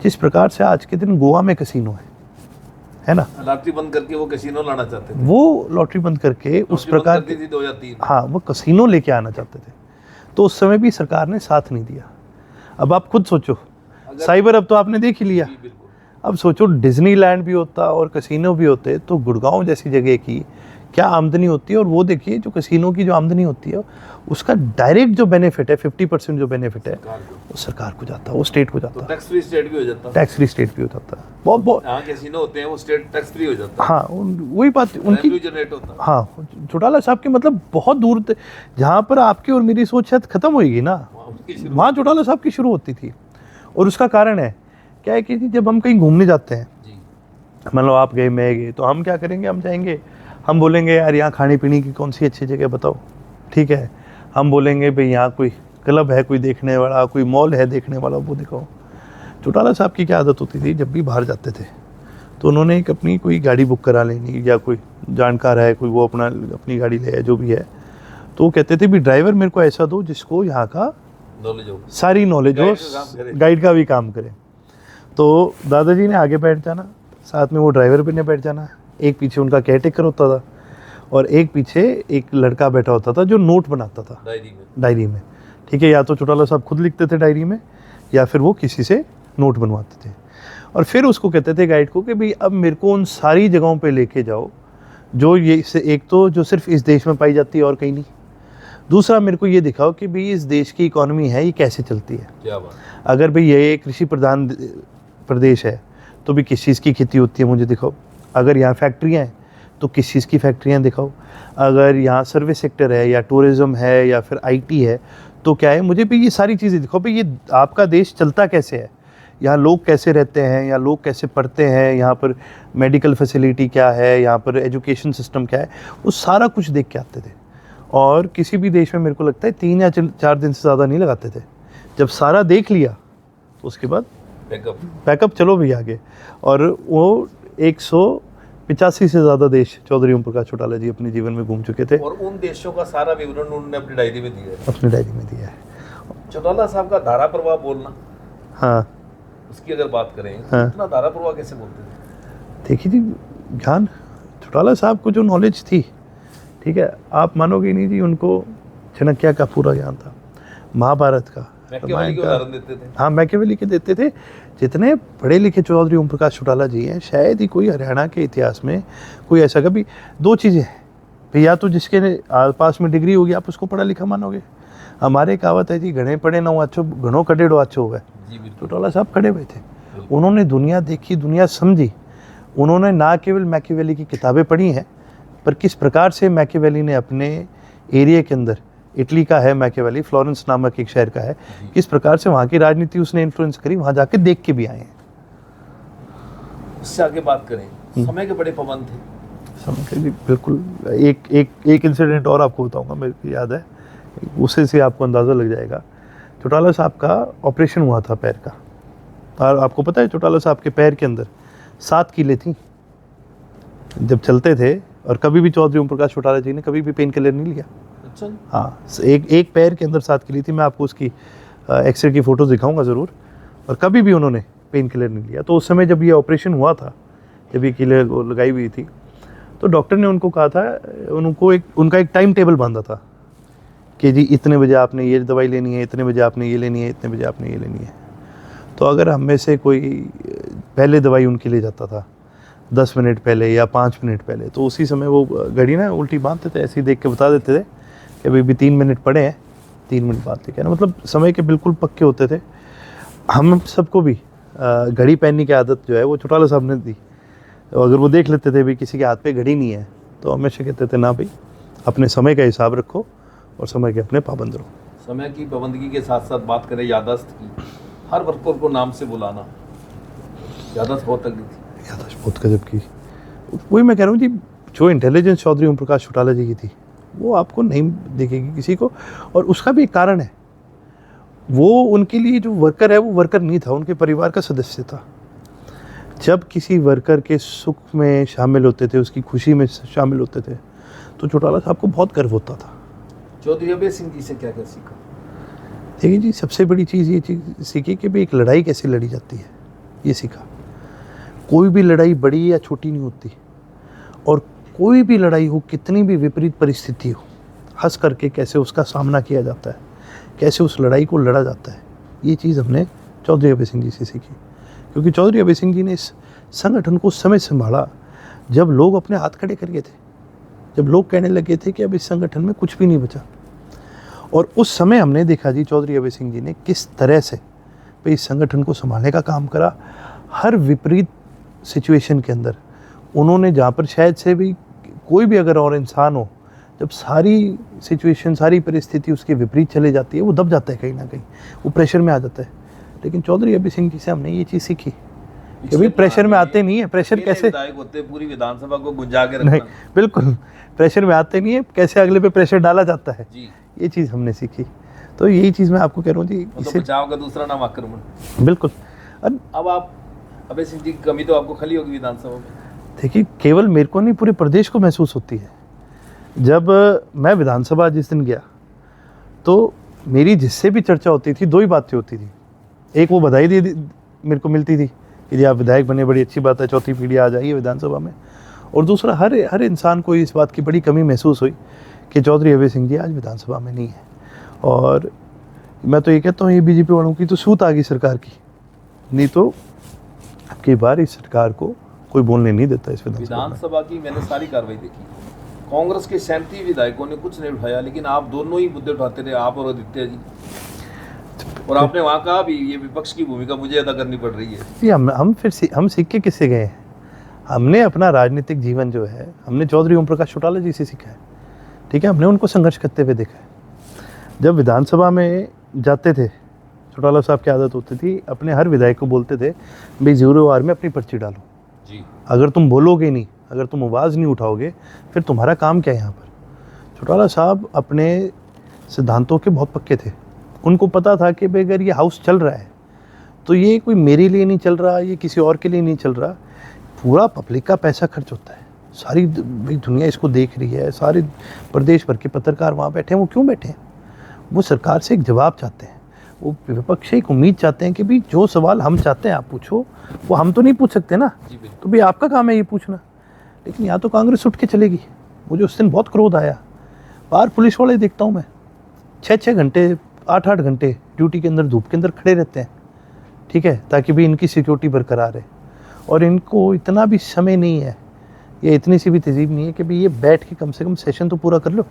जिस प्रकार से आज के दिन गोवा में कसिनो है ना, लॉटरी बंद करके वो कसिनो लाना चाहते थे। वो लॉटरी बंद करके उस प्रकार थी 2003। हाँ, वो कसिनो लेके आना चाहते थे। तो उस समय भी सरकार ने साथ नहीं दिया। अब आप खुद सोचो, साइबर अब तो आपने देख ही लिया, अब सोचो डिज्नीलैंड भी होता और कसिनो भी होते तो गुड़गांव जैसी जगह की क्या आमदनी होती है। और वो देखिए जो कसिनो की जो आमदनी होती है, उसका डायरेक्ट जो बेनिफिट है, 50% जो बेनिफिट है वो सरकार को जाता है, वो स्टेट को जाता है। टैक्स फ्री स्टेट भी हो जाता है। टैक्स फ्री स्टेट भी हो जाता है। बहुत यहाँ कसिनो होते हैं वो स्टेट टैक्स फ्री हो जाता है। हाँ, वही बात उनकी जनरेट होता है। हाँ, चौटाला साहब के मतलब बहुत दूर थे, जहाँ पर आपकी और मेरी सोच शायद खत्म होगी ना, वहाँ चौटाला साहब की शुरू होती थी। और उसका कारण है क्या है कि जब हम कहीं घूमने जाते हैं, मान लो आप गए, मैं गए, तो हम क्या करेंगे, हम जाएंगे, हम बोलेंगे यार यहाँ खाने पीने की कौन सी अच्छी जगह बताओ, ठीक है। हम बोलेंगे भाई यहाँ कोई क्लब है, कोई देखने वाला, कोई मॉल है देखने वाला, वो दिखाओ। चौटाला साहब की क्या आदत होती थी, जब भी बाहर जाते थे तो उन्होंने एक अपनी कोई गाड़ी बुक करा लेनी, या कोई जानकार है कोई, वो अपनी गाड़ी ले आए जो भी है, तो वो कहते थे भी ड्राइवर मेरे को ऐसा दो जिसको यहाँ का सारी नॉलेज हो, गाइड का भी काम करे। तो दादाजी ने आगे बैठ जाना, साथ में वो ड्राइवर भी ने बैठ जाना, एक पीछे उनका केयरटेकर होता था और एक पीछे एक लड़का बैठा होता था जो नोट बनाता था डायरी में, ठीक है। या तो चौटाला साहब खुद लिखते थे डायरी में, या फिर वो किसी से नोट बनवाते थे। और फिर उसको कहते थे गाइड को कि भाई अब मेरे को उन सारी जगहों पे लेके जाओ जो ये से एक तो जो सिर्फ इस देश में पाई जाती है और कहीं नहीं, दूसरा मेरे को ये दिखाओ कि भाई इस देश की इकोनॉमी है ये कैसे चलती है। क्या बात। अगर भाई ये कृषि प्रधान प्रदेश है तो भी किस चीज़ की खेती होती है मुझे दिखाओ। अगर यहाँ फैक्ट्रियाँ हैं तो किस चीज़ की फैक्ट्रियाँ दिखाओ। अगर यहाँ सर्विस सेक्टर है या टूरिज़्म है या फिर आईटी है तो क्या है, मुझे भी ये सारी चीज़ें दिखाओ। भाई ये आपका देश चलता कैसे है, यहाँ लोग कैसे रहते हैं, यहाँ लोग कैसे पढ़ते हैं, यहाँ पर मेडिकल फैसिलिटी क्या है, यहाँ पर एजुकेशन सिस्टम क्या है, वो सारा कुछ देख के आते थे। और किसी भी देश में मेरे को लगता है 3 या 4 दिन से ज़्यादा नहीं लगाते थे। जब सारा देख लिया तो उसके बाद पैकअप चलो भी आगे। और वो 185 से ज़्यादा देश चौधरी ओम प्रकाश चौटाला जी अपने जीवन में घूम चुके थे। और उन देशों का सारा विवरण उन्होंने अपनी डायरी में दिया है। अपनी डायरी में दिया है। चौटाला साहब का धारा प्रवाह बोलना, हाँ, उसकी अगर बात करें हाँ। इतना धारा प्रवाह कैसे बोलते थे? देखिए जी, ज्ञान चौटाला साहब को जो नॉलेज थी, ठीक है, आप मानोगे नहीं जी, उनको चाणक्य का पूरा ज्ञान था, महाभारत का, मैकियावेली के उदाहरण देते थे। हाँ, मैकियावेली के देते थे। जितने पढ़े लिखे चौधरी ओम प्रकाश चौटाला जी हैं, शायद ही कोई हरियाणा के इतिहास में कोई ऐसा, कभी 2 चीज़ें हैं भाई, या तो जिसके पास में डिग्री होगी आप उसको पढ़ा लिखा मानोगे। हमारे कहावत है जी, घणे पढ़े ना हो अच्छो, घणो कडेड़ो अच्छो हुआ। चौटाला साहब खड़े हुए थे, उन्होंने दुनिया देखी, दुनिया समझी। उन्होंने ना केवल मैकियावेली की किताबें पढ़ी हैं, पर किस प्रकार से मैकियावेली ने अपने एरिया के अंदर, इटली का है मैकियावेली, फ्लोरेंस नामक एक शहर का है, किस प्रकार से वहाँ की राजनीति उसने इन्फ्लुएंस करी, वहाँ जाके देख के भी आए हैं। उससे आगे बात करें, समय के बड़े पाबंद थे। समय के भी बिल्कुल। एक इंसिडेंट और आपको बताऊंगा, मेरे को याद है, उससे से आपको अंदाज़ा लग जाएगा। चौटाला साहब का ऑपरेशन हुआ था पैर का, और आपको पता है चौटाला साहब के पैर के अंदर 7 कीलें थी जब चलते थे। और कभी भी चौधरी ओम प्रकाश चौटाला जी ने कभी भी पेन किलर नहीं लिया। अच्छा। हाँ, एक पैर के अंदर 7 कीली थी। मैं आपको उसकी एक्सरे की फ़ोटोज़ दिखाऊंगा ज़रूर। और कभी भी उन्होंने पेन किलर नहीं लिया। तो उस समय जब ये ऑपरेशन हुआ था, जब ये कीलें लगाई हुई थी, तो डॉक्टर ने उनको कहा था, उनको उनका एक टाइम टेबल बांधा था कि जी इतने बजे आपने ये दवाई लेनी है, इतने बजे आपने ये लेनी है, इतने बजे आपने ये लेनी है। तो अगर हम में से कोई पहले दवाई उनके ले जाता था 10 मिनट पहले या 5 मिनट पहले, तो उसी समय वो घड़ी ना उल्टी बांधते थे, ऐसे ही देख के बता देते थे कि भाई भी 3 मिनट पड़े हैं, 3 मिनट बाद लेके आना। मतलब समय के बिल्कुल पक्के होते थे। हम सबको भी घड़ी पहनने की आदत जो है वो चौटाला साहब ने दी। अगर वो देख लेते थे भाई किसी के हाथ पे घड़ी नहीं है, तो हमेशा कहते थे ना भाई अपने समय का हिसाब रखो और समय के अपने पाबंद रहो। समय की पाबंदगी के साथ साथ बात करें याददाश्त की, हर वर्कर को नाम से बुलाना, याददाश्त बहुत तगड़ी थी। याददाश्त बहुत गजब की। वही मैं कह रहा हूँ जी, जो इंटेलिजेंस चौधरी ओम प्रकाश चौटाला जी की थी वो आपको नहीं दिखेगी किसी को। और उसका भी एक कारण है, वो उनके लिए जो वर्कर है वो वर्कर नहीं था, उनके परिवार का सदस्य था। जब किसी वर्कर के सुख में शामिल होते थे, उसकी खुशी में शामिल होते थे, तो चौटाला साहब को बहुत गर्व होता था। चौधरी अभय सिंह जी से क्या क्या सीखा? देखिए जी, सबसे बड़ी चीज़ ये चीज़ सीखी कि भाई एक लड़ाई कैसे लड़ी जाती है, ये सीखा। कोई भी लड़ाई बड़ी या छोटी नहीं होती, और कोई भी लड़ाई हो, कितनी भी विपरीत परिस्थिति हो, हंस करके कैसे उसका सामना किया जाता है, कैसे उस लड़ाई को लड़ा जाता है, ये चीज़ हमने चौधरी अभय सिंह जी से सीखी। क्योंकि चौधरी अभय सिंह जी ने इस संगठन को उस समय संभाला जब लोग अपने हाथ खड़े कर गए थे, जब लोग कहने लगे थे कि अब इस संगठन में कुछ भी नहीं बचा। और उस समय हमने देखा जी चौधरी अभय सिंह जी ने किस तरह से इस संगठन को संभालने का काम करा। हर विपरीत सिचुएशन के अंदर उन्होंने, जहाँ पर शायद से भी कोई भी अगर और इंसान हो, जब सारी सिचुएशन, सारी परिस्थिति उसके विपरीत चले जाती है, वो दब जाता है कहीं ना कहीं, वो प्रेशर में आ जाता है। लेकिन चौधरी अभय सिंह जी से हमने ये चीज़ सीखी कि भाई प्रेशर में आते नहीं है, प्रेशर कैसे विधायक होते पूरी विधानसभा को गुंजा के रखना। नहीं, बिल्कुल प्रेशर में आते नहीं है, कैसे अगले पे प्रेशर डाला जाता है जी, ये चीज़ हमने सीखी। तो यही चीज़ मैं आपको कह रहा हूँ जी, मतलब बचाव का दूसरा नाम आक्रमण। बिल्कुल। अब आप अभय सिंह जी की कमी तो आपको खली होगी विधानसभा में। देखिए, केवल मेरे को नहीं, पूरे प्रदेश को महसूस होती है। जब मैं विधानसभा जिस दिन गया, तो मेरी जिससे भी चर्चा होती थी, 2 ही बातें होती थी। एक, वो बधाई मेरे को मिलती थी कि जी आप विधायक बने, बड़ी अच्छी बात है, 4थी पीढ़ी आ जाइए विधानसभा में। और दूसरा, हर इंसान को इस बात की बड़ी कमी महसूस हुई कि चौधरी अभय सिंह जी आज विधानसभा में नहीं है। और मैं तो ये कहता हूँ, ये बीजेपी वालों की तो सूत आ गई सरकार की, नहीं तो अब की बार इस सरकार को कोई बोलने नहीं देता इस विधानसभा में। विधानसभा की मैंने सारी कार्रवाई देखी, कांग्रेस के 37 विधायकों ने कुछ नहीं उठाया, लेकिन आप दोनों ही मुद्दे उठाते रहे, आप और आदित्य जी। और आपने वहाँ कहा भी ये विपक्ष की भूमिका मुझे अदा करनी पड़ रही है। ये हम सीख के किससे गए हैं? हमने अपना राजनीतिक जीवन जो है हमने चौधरी ओम प्रकाश चौटाला जी से सीखा है, ठीक है। हमने उनको संघर्ष करते हुए देखा है। जब विधानसभा में जाते थे चौटाला साहब की आदत होती थी, अपने हर विधायक को बोलते थे भाई 0 वार में अपनी पर्ची डालो जी। अगर तुम बोलोगे नहीं, अगर तुम आवाज़ नहीं उठाओगे, फिर तुम्हारा काम क्या है यहाँ पर। चौटाला साहब अपने सिद्धांतों के बहुत पक्के थे। उनको पता था कि भाई अगर ये हाउस चल रहा है तो ये कोई मेरे लिए नहीं चल रहा, ये किसी और के लिए नहीं चल रहा, पूरा पब्लिक का पैसा खर्च होता है, सारी भाई दुनिया इसको देख रही है, सारे प्रदेश भर के पत्रकार वहाँ बैठे हैं। वो क्यों बैठे हैं? वो सरकार से एक जवाब चाहते हैं, वो विपक्ष से एक उम्मीद चाहते हैं कि भाई जो सवाल हम चाहते हैं आप पूछो, वो हम तो नहीं पूछ सकते ना, तो भाई आपका काम है ये पूछना। लेकिन यहाँ तो कांग्रेस उठ के चलेगी। मुझे उस दिन बहुत क्रोध आया। बाहर पुलिस वाले देखता हूँ मैं 6-6 घंटे 8-8 घंटे ड्यूटी के अंदर धूप के अंदर खड़े रहते हैं, ठीक है, ताकि भी इनकी सिक्योरिटी बरकरार है। और इनको इतना भी समय नहीं है, ये इतनी सी भी तहजीब नहीं है कि भाई ये बैठ के कम से कम सेशन तो पूरा कर लो,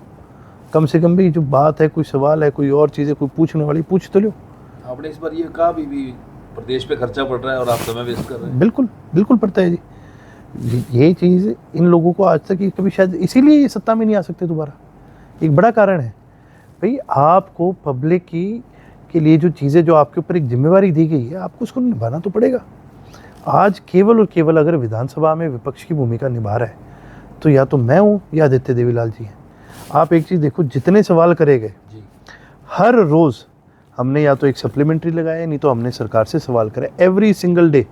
कम से कम भी जो बात है, कोई सवाल है, कोई और चीज़ है, कोई पूछने वाली पूछ तो लो। आपने इस बार ये कहा भी प्रदेश पे खर्चा पड़ रहा है और आप समय वेस्ट कर रहे हैं। बिल्कुल बिल्कुल पड़ता है जी। ये चीज़ इन लोगों को आज तक कभी शायद इसीलिए ये सत्ता में नहीं आ सकते दोबारा। एक बड़ा कारण है भाई, आपको पब्लिक के लिए जो चीज़ें, जो आपके ऊपर एक जिम्मेवारी दी गई है, आपको उसको निभाना तो पड़ेगा। आज केवल और केवल अगर विधानसभा में विपक्ष की भूमिका निभा रहा है तो या तो मैं हूँ या आदित्य देवीलाल जी हैं। आप एक चीज़ देखो, जितने सवाल करे गए हर रोज़ हमने या तो एक सप्लीमेंट्री लगाया, नहीं तो हमने सरकार से सवाल करे। एवरी सिंगल डे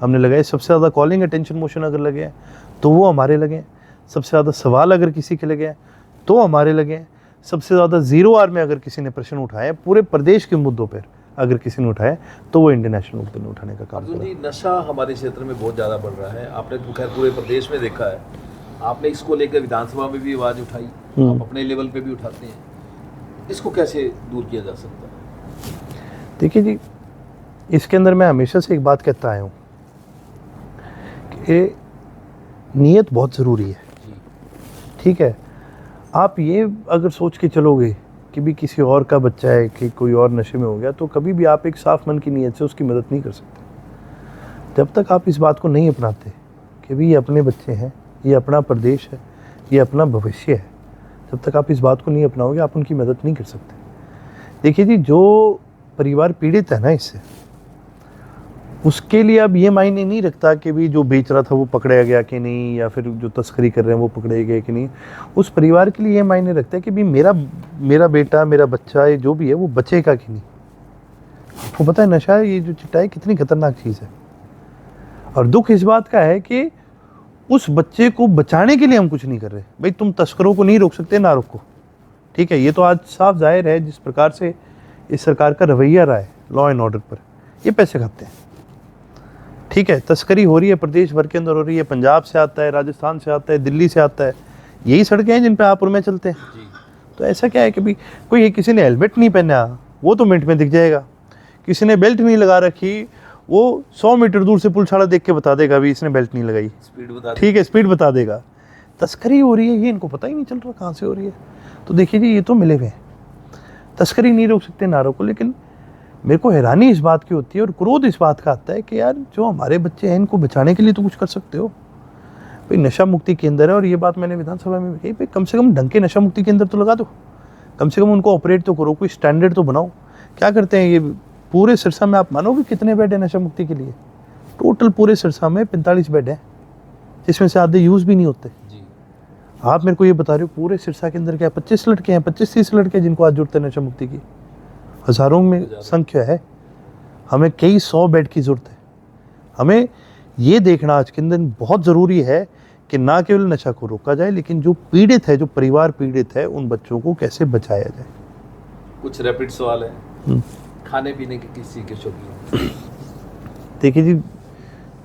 हमने लगाए। सबसे ज़्यादा कॉलिंग अटेंशन मोशन अगर लगे हैं तो वो हमारे लगे हैं। सबसे ज़्यादा सवाल अगर किसी के लगे हैं तो हमारे लगे हैं। सबसे ज़्यादा 0 आवर में अगर किसी ने प्रश्न उठाए पूरे प्रदेश के मुद्दों पर अगर किसी ने उठाए तो वो इंडियन नेशनल लोकदल ने उठाने का काम अर्जुन किया। जी, नशा हमारे क्षेत्र में बहुत ज़्यादा बढ़ रहा है। आपने तो खैर पूरे प्रदेश में देखा है, आपने इसको लेकर विधानसभा में भी आवाज़ उठाई, आप अपने लेवल पे भी उठाते हैं। इसको कैसे दूर किया जा सकता है? देखिए जी, इसके अंदर मैं हमेशा से एक बात कहता आया हूँ कि नीयत बहुत ज़रूरी है, ठीक है। आप ये अगर सोच के चलोगे कि भी किसी और का बच्चा है कि कोई और नशे में हो गया, तो कभी भी आप एक साफ मन की नीयत से उसकी मदद नहीं कर सकते। जब तक आप इस बात को नहीं अपनाते कि भी ये अपने बच्चे हैं, ये अपना प्रदेश है, ये अपना भविष्य है, जब तक आप इस बात को नहीं अपनाओगे आप उनकी मदद नहीं कर सकते। देखिए जी, जो परिवार पीड़ित है ना इससे, उसके लिए अब ये मायने नहीं रखता कि भी जो बेच रहा था वो पकड़ा गया कि नहीं, या फिर जो तस्करी कर रहे हैं वो पकड़े गए कि नहीं। उस परिवार के लिए ये मायने रखता है कि भी मेरा बेटा, मेरा बच्चा, ये जो भी है वो बचेगा कि नहीं। आपको पता है नशा, ये जो चिट्टा है, कितनी खतरनाक चीज़ है। और दुख इस बात का है कि उस बच्चे को बचाने के लिए हम कुछ नहीं कर रहे। भाई तुम तस्करों को नहीं रोक सकते, ना रोको, ठीक है। ये तो आज साफ जाहिर है जिस प्रकार से इस सरकार का रवैया रहा है लॉ एंड ऑर्डर पर, ये पैसे खाते हैं, ठीक है। तस्करी हो रही है, प्रदेश भर के अंदर हो रही है, पंजाब से आता है, राजस्थान से आता है, दिल्ली से आता है। यही सड़कें हैं जिन पे आप और मैं चलते हैं। तो ऐसा क्या है कि भाई कोई किसी ने हेलमेट नहीं पहना, वो तो मिनट में दिख जाएगा। किसी ने बेल्ट नहीं लगा रखी, वो 100 मीटर दूर से पुलिस देख के बता देगा भी इसने बेल्ट नहीं लगाई, स्पीड बता, ठीक है, स्पीड बता देगा। तस्करी हो रही है, ये इनको पता ही नहीं चल रहा कहाँ से हो रही है। तो देखिए जी, ये तो मिले हुए हैं। तस्करी नहीं रोक सकते, ना रोको। लेकिन मेरे को हैरानी इस बात की होती है और क्रोध इस बात का आता है कि यार जो हमारे बच्चे हैं इनको बचाने के लिए तो कुछ कर सकते हो। भाई नशा मुक्ति केंद्र है, और ये बात मैंने विधानसभा में भी कही, भाई कम से कम ढंग के नशा मुक्ति केंद्र तो लगा दो, कम से कम उनको ऑपरेट तो करो, कोई स्टैंडर्ड तो बनाओ। क्या करते हैं ये पूरे सिरसा में, आप मानोगे कितने बेड है नशा मुक्ति के लिए? टोटल पूरे सिरसा में 45 बेड हैं, जिसमें से आधे यूज़ भी नहीं होते। आप मेरे को ये बता रहे हो पूरे सिरसा के अंदर क्या 25 लड़के हैं, 25-30 लड़के हैं जिनको आज जरूरत है नशा मुक्ति की? हज़ारों में संख्या है। हमें कई 100 बेड की ज़रूरत है। हमें ये देखना आज के दिन बहुत ज़रूरी है कि ना केवल नशा को रोका जाए, लेकिन जो पीड़ित है, जो परिवार पीड़ित है, उन बच्चों को कैसे बचाया जाए। कुछ रैपिड सवाल है, खाने पीने के किस चीज़ के शौकीन? देखिए जी,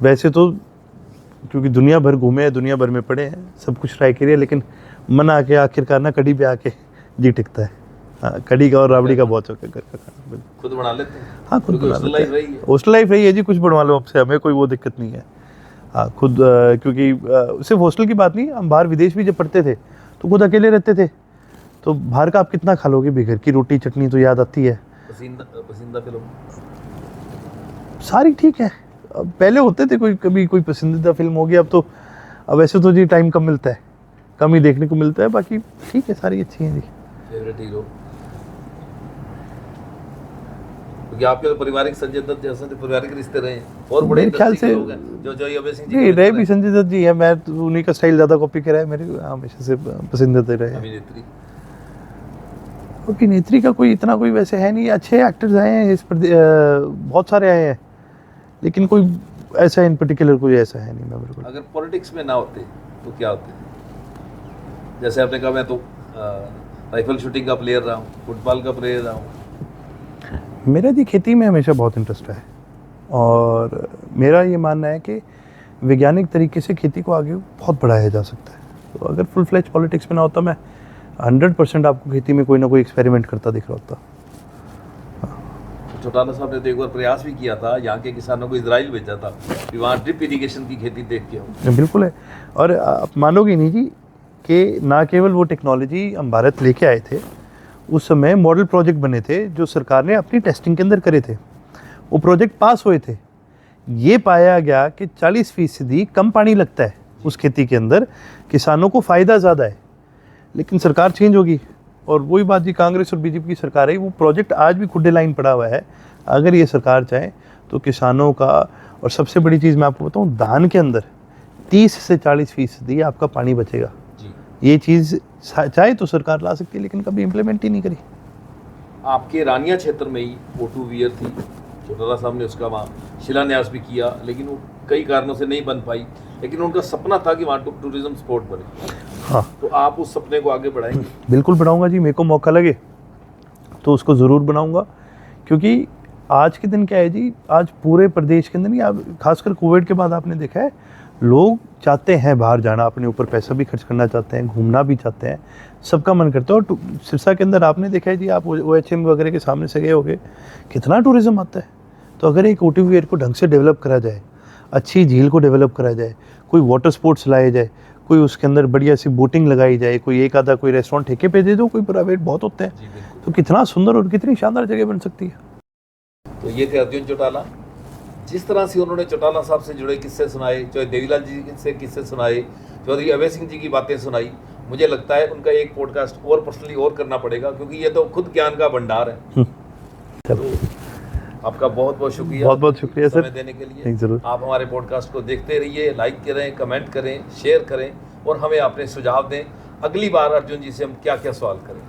वैसे तो क्योंकि दुनिया भर घूमे हैं, दुनिया भर में पड़े हैं, सब कुछ ट्राई करिए, लेकिन मन आके आखिरकार ना कड़ी पे आके जी टिकता है। हाँ, कढ़ी का और राबड़ी का बहुत शौक है घर का खाना, बिल्कुल। खुद बना लेते हैं? हाँ, खुद क्योंकि बना hostel लेते life हैं। रही है। हॉस्टल लाइफ रही है जी, कुछ बनवा लो आपसे, हमें कोई वो दिक्कत नहीं है। हाँ, खुद क्योंकि सिर्फ हॉस्टल की बात नहीं, हम बाहर विदेश भी जब पढ़ते थे तो खुद अकेले रहते थे, तो बाहर का आप कितना खा लोगे भी, घर की रोटी चटनी तो याद आती है। पसंदीदा फिल्म? सारी ठीक है। अब पहले होते थे कोई कभी कोई पसंदीदा फिल्म होगी, अब वैसे तो जी टाइम कम मिलता है, कम ही देखने को मिलता है, बाकी ठीक है, सारी अच्छी हैं जी। Favourite hero? क्योंकि आपके तो पारिवारिक संजय दत्त जैसे तो पारिवारिक रिश्ते रहे हैं, और बड़े मेरे ख्याल इंडस्ट्री के से लोग हैं जो अभय सिंह जी नहीं के रहे मित्र भी हैं। संजय दत्त जी है, मैं तो उन्हीं का स्टाइल ज़्यादा कॉपी करा है, मेरे हमेशा से पसंदीदा रहे हैं। अभिनेत्री? अभिनेत्री का कोई इतना कोई वैसे है नहीं, अच्छे एक्टर्स आए हैं बहुत सारे आए हैं, लेकिन कोई ऐसा इन पर्टिकुलर कोई ऐसा है नहीं। मैं बिल्कुल अगर पॉलिटिक्स में ना होते तो क्या होते? जैसे आपने कहा मैं तो राइफल शूटिंग का प्लेयर रहा हूँ, फुटबॉल का प्लेयर रहा हूँ। मेरा जी खेती में हमेशा बहुत इंटरेस्ट है, और मेरा ये मानना है कि वैज्ञानिक तरीके से खेती को आगे बहुत बढ़ाया जा सकता है। तो अगर फुल फ्लैज पॉलिटिक्स में ना होता, मैं 100% आपको खेती में कोई ना कोई एक्सपेरिमेंट करता दिख रहा होता। चौटाला साहब ने तो एक बार प्रयास भी किया था, यहाँ के किसानों को इजराइल भेजा था कि वहाँ ड्रिप इरिगेशन की खेती देख के आओ। बिल्कुल है, और आप मानोगे नहीं जी कि ना केवल वो टेक्नोलॉजी हम भारत लेके आए थे, उस समय मॉडल प्रोजेक्ट बने थे जो सरकार ने अपनी टेस्टिंग के अंदर करे थे, वो प्रोजेक्ट पास हुए थे। ये पाया गया कि 40% कम पानी लगता है उस खेती के अंदर, किसानों को फ़ायदा ज़्यादा है। लेकिन सरकार चेंज होगी, और वही बात जी, कांग्रेस और बीजेपी की सरकार है, वो प्रोजेक्ट आज भी खुड्डे लाइन पड़ा हुआ है। अगर ये सरकार चाहे तो किसानों का, और सबसे बड़ी चीज़ मैं आपको बताऊं, धान के अंदर 30 से 40% आपका पानी बचेगा। ये चीज़ चाहे तो सरकार ला सकती है, लेकिन कभी इम्प्लीमेंट ही नहीं करी। आपके रानिया क्षेत्र में ही O2 वियर थी, चौटाला साहब ने उसका वहाँ शिलान्यास भी किया, लेकिन वो कई कारणों से नहीं बन पाई, लेकिन उनका सपना था कि वहाँ टूरिज्म स्पॉट बने। हाँ, तो आप उस सपने को आगे बढ़ाएंगे? बिल्कुल बढ़ाऊंगा जी, मेरे को मौका लगे तो उसको ज़रूर बनाऊंगा, क्योंकि आज के दिन क्या है जी, आज पूरे प्रदेश के अंदर नहीं, आप खासकर कोविड के बाद आपने देखा है, लोग चाहते हैं बाहर जाना, अपने ऊपर पैसा भी खर्च करना चाहते हैं, घूमना भी चाहते हैं, सबका मन करता है। और सिरसा के अंदर आपने देखा है जी, आप OHM वगैरह के सामने से गए होगे, कितना टूरिज्म आता है। तो अगर एक O2 वियर को ढंग से डेवलप करा जाए, अच्छी झील को डेवलप करा जाए, कोई वाटर स्पोर्ट्स लाए जाए, कोई उसके अंदर बढ़िया सी बोटिंग लगाई जाए, कोई एक आधा कोई रेस्टोरेंट ठेके पे दे दो, कोई प्राइवेट बहुत होते हैं, तो कितना सुंदर और कितनी शानदार जगह बन सकती है। तो ये थे अर्जुन चौटाला। जिस तरह से उन्होंने चौटाला साहब से जुड़े किस्से सुनाए, चाहे देवीलाल जी से किस्से सुनाए, चौधरी अभय सिंह जी की बातें सुनाई, मुझे लगता है उनका एक पॉडकास्ट और पर्सनली और करना पड़ेगा, क्योंकि ये तो खुद ज्ञान का भंडार है। तो आपका बहुत बहुत शुक्रिया, बहुत बहुत शुक्रिया सर, समय देने के लिए। जरूर। आप हमारे पॉडकास्ट को देखते रहिए, लाइक करें, कमेंट करें, शेयर करें, और हमें अपने सुझाव दें अगली बार अर्जुन जी से हम क्या क्या सवाल करें।